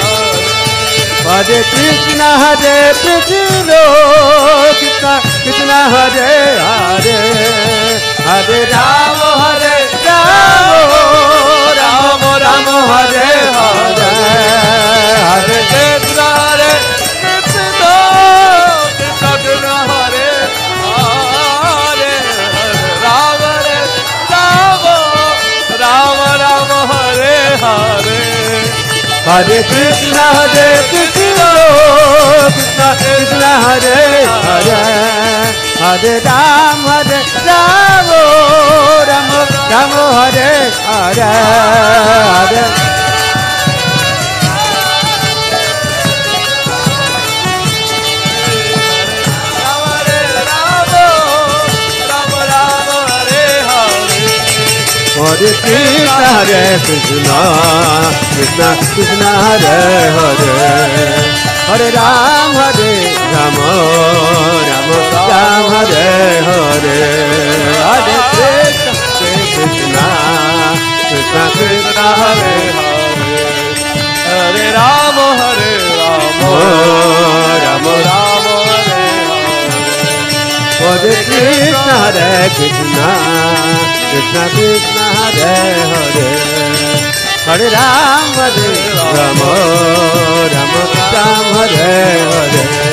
Hare Krishna Krishna Krishna Hare Hare Hare Rama Rama Rama Hare Hare Hare Krishna Krishna Krishna Krishna Hare Hare Rama Rama Rama Hare Hare Hare Krishna Krishna Krishna Hare Hare Hare Rama Rama Rama Hare Hare Hare Hare Krishna Krishna Krishna Krishna Hare Hare Hare Rama Rama Rama Hare Hare Hare Krishna Krishna Krishna Krishna Hare Hare Hare Rama Rama Rama Hare Hare Krishna Krishna Krishna Krishna Hare Hare Hare Rama Rama Rama Hare Hare Hare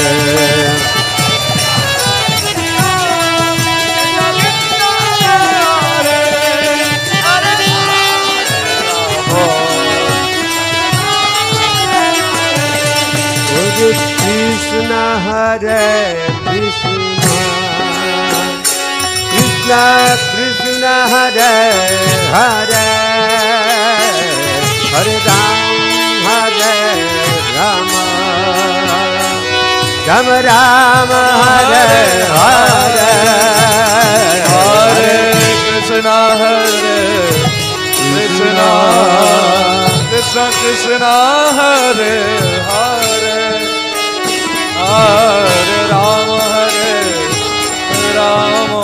Krishna Krishna Krishna Hare Hare Hare Rama Rama Rama Hare Hare Hare Krishna Krishna Krishna Krishna Hare Hare Hare Rama Rama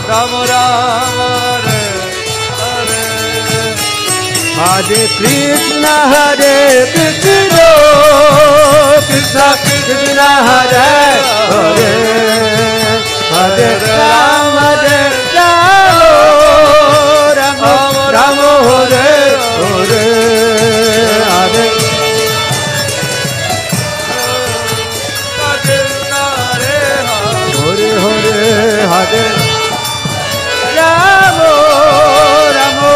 Rama Rama Hare Hare Hare Krishna Krishna Krishna Krishna Hare Hare Hare Rama Rama Rama Hare Hare Hare Hare Hare Hare Rama Rama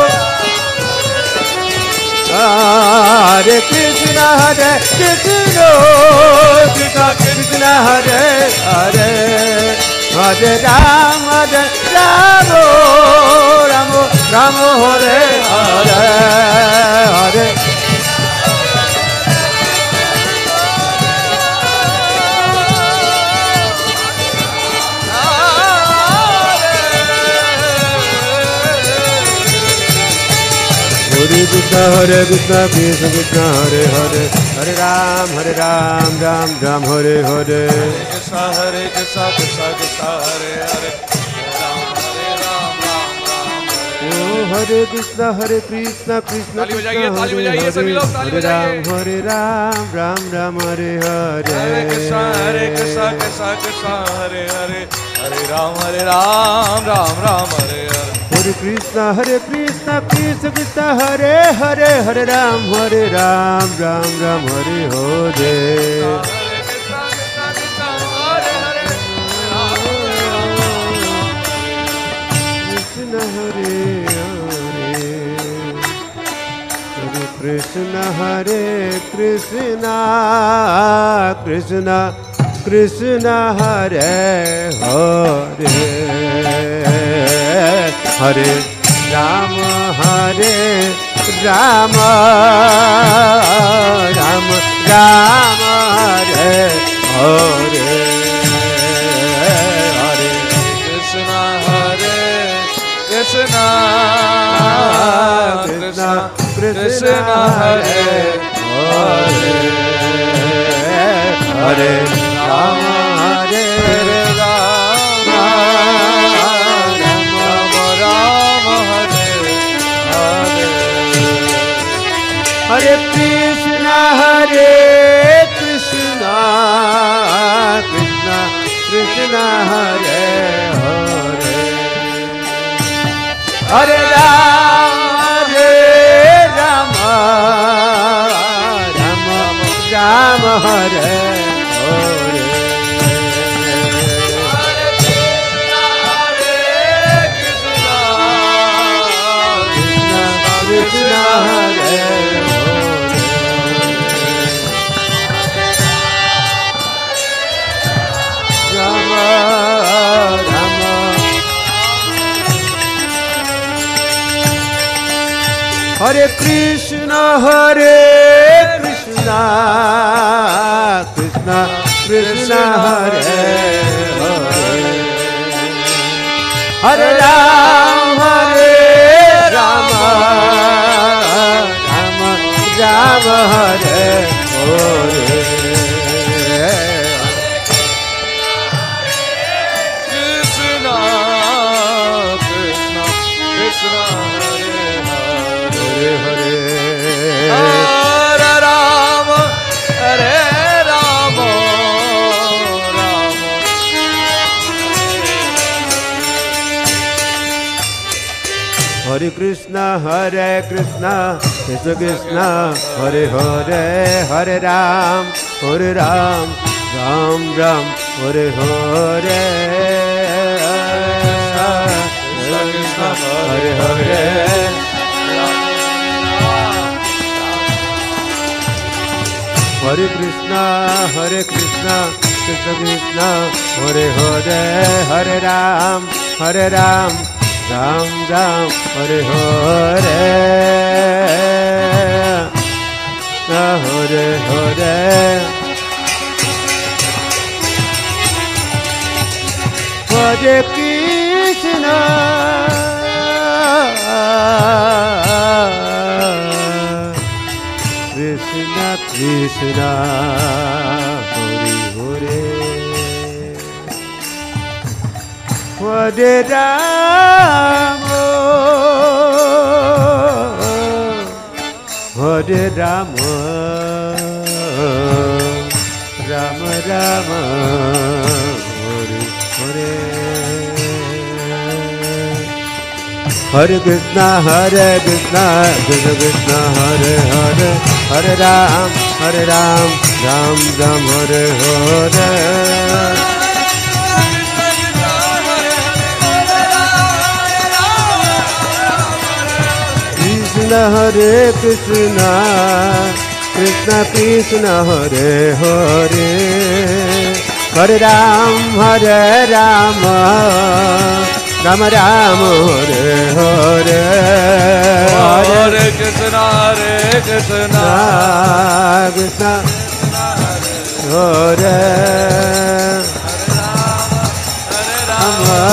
Hare Krishna Krishna Krishna Krishna Hare Hare Hare Rama Rama Rama Hare Hare Hare Hare Krishna Krishna Krishna Hare Hare Hare Ram Ram Ram Hare Hare Krishna Krishna Krishna Hare Hare Ram Ram Oh Hare Krishna Krishna Krishna ताली बजाइए सभी लोग ताली बजाइए Hare Ram Ram Hare Hare Hare Krishna Krishna Krishna Hare Hare Hare Ram Ram Ram Hare Hare Krishna Krishna Krishna Hare Hare Hare Ram Ram Ram Hare Hare Krishna Hare Hare Krishna Hare Krishna Krishna Krishna Hare Hare Hare Rama Hare Rama Rama Rama Hare Hare Hare Krishna Hare Krishna Krishna Krishna Hare Hare Hare Rama Hare Rama Hare Krishna Krishna Krishna Hare Hare Hare Rama Rama Rama Hare Hare Krishna Hare Hare Krishna Krishna Krishna Hare Hare Hare Rama Rama Rama Hare Hare Krishna Krishna Krishna Hare Hare Hare Rama Hare Rama Rama Hare Krishna Krishna Krishna Hare Hare Hare Ram Ram Ram Hare Hare Krishna Hare Hare Hare Krishna Krishna Krishna Hare Hare Hare Ram Ram Ram Hare Hare Hare Hare Hare Krishna Krishna Krishna Hare Hare Hare Rama Hare Rama Rama Rama Hare Hare Hare Krishna Krishna Krishna Hare Hare Hare Ram Ram Ram Hare Hare Krishna Hare Krishna Krishna Krishna Hare Hare Hare Ram Rama Rama Hare Hare Hare Krishna Krishna Hare Rama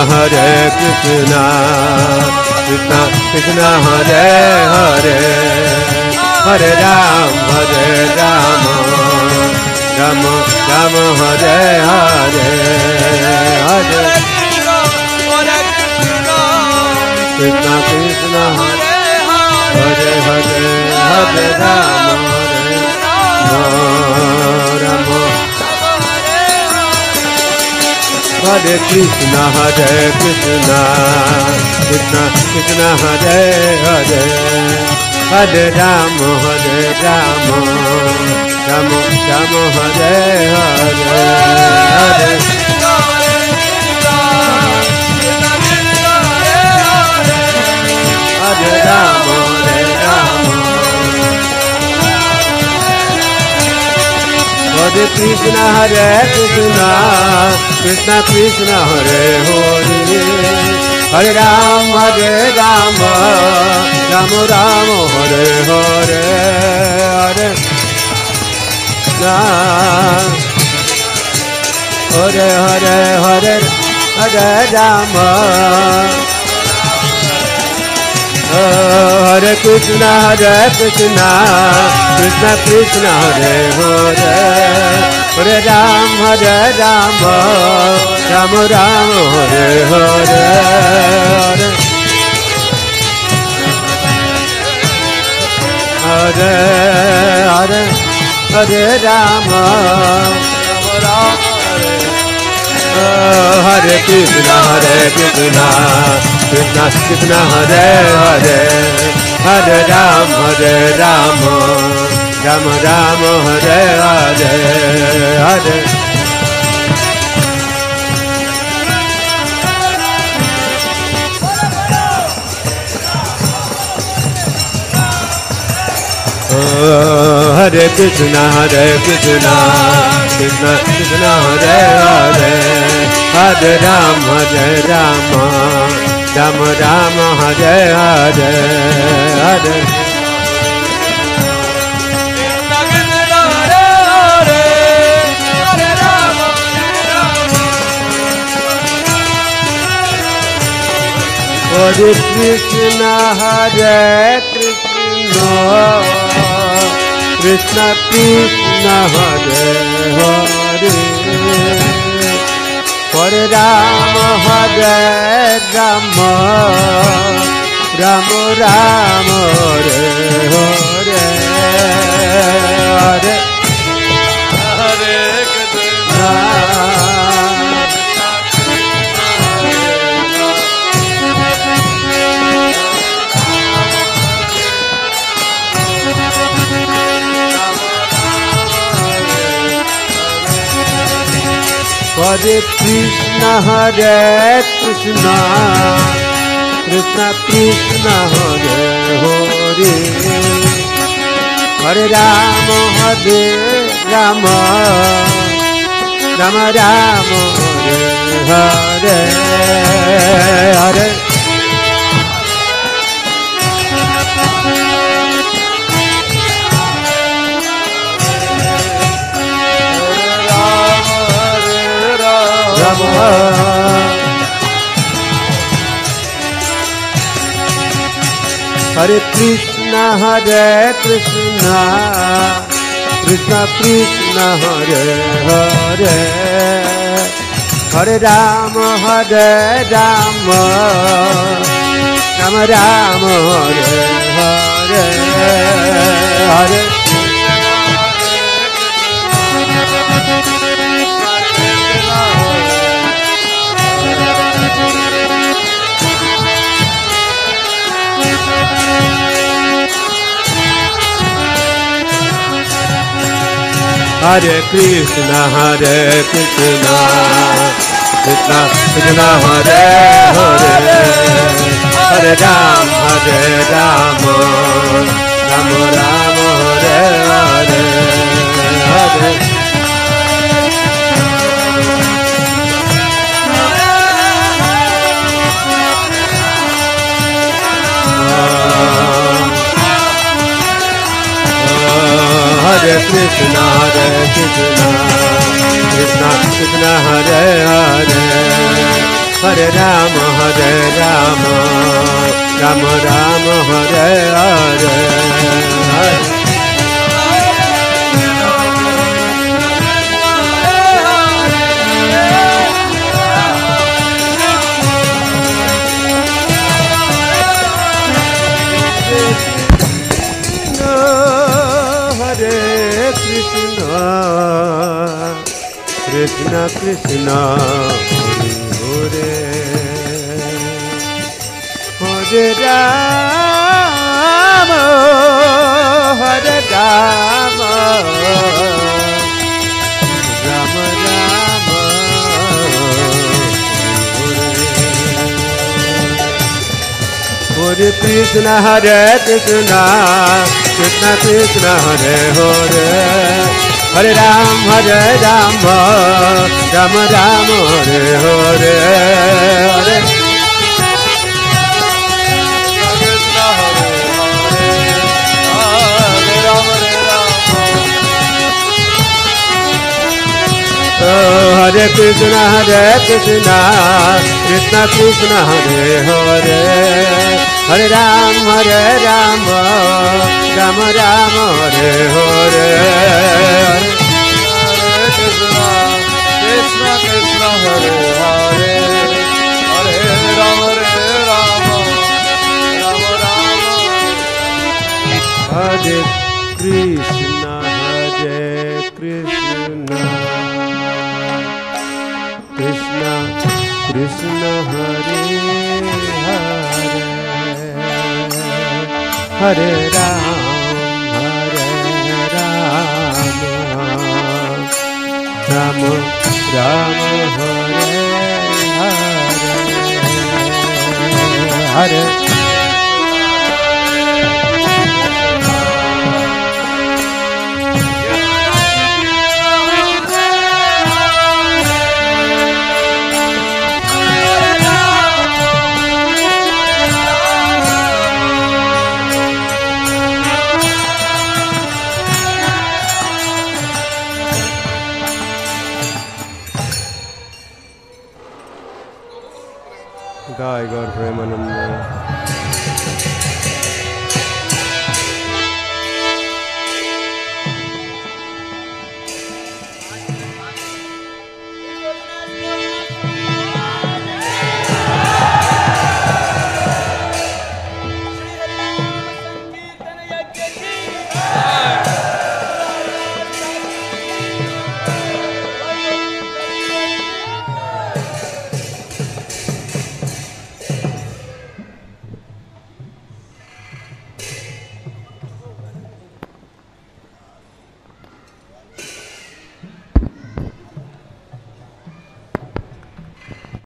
Hare Krishna Krishna Krishna Hare Hare Hare Ram Rama Rama Hare Hare Hare Krishna Krishna Hare Hare Hare Rama Rama Hare Krishna Krishna Krishna Hare Hare Hare Rama Rama Rama Hare Hare Hare Hare Rama Hare Krishna Krishna Krishna Hare Hare Hare Rama Rama Rama Hare Hare Hare Hare Hare Hare Rama Hare Krishna Krishna Krishna Hare Hare Hare Rama Rama Rama Hare Hare Hare Hare Hare Rama Hare Krishna Krishna Krishna Hare Hare Hare Rama Rama Rama Hare Hare Hare Hare Krishna Krishna Krishna Hare Hare Hare Rama Rama Rama Hare Hare Hare Hare Krishna Krishna Krishna Hare Hare Hare Rama Rama Rama Hare Hare Hare Hare Krishna Hare Krishna Krishna Krishna Hare Hare Hare Rama Rama Rama Hare Hare Hare Hare Krishna Krishna Krishna Hare Hare Hare Rama Rama Rama Hare Hare Hare Hare Krishna Krishna Krishna Hare Hare Hare Rama Rama Rama Hare Hare Hare Hare Krishna Krishna Hare Hare Hare Rama Rama Hare Hare Hare Krishna Krishna Hare Rama, Hare Rama, Rama Rama, Hare Krishna, Hare Krishna, Krishna Krishna, Hare Hare, Hare Ram, Hare Rama, Rama Rama, Hare Hare, Hare Hare Krishna, Krishna Krishna, Hare Hare, Hare Ram, Rama Rama, Hare Hare, Hare Krishna, Krishna Krishna, Hare Hare, Hare Rama, Rama Rama, Hare Krishna, Krishna Krishna Krishna, Hare Hare, Hare Ram, Rama Rama, Hare Hare, Hare Jai Gaur Premanande.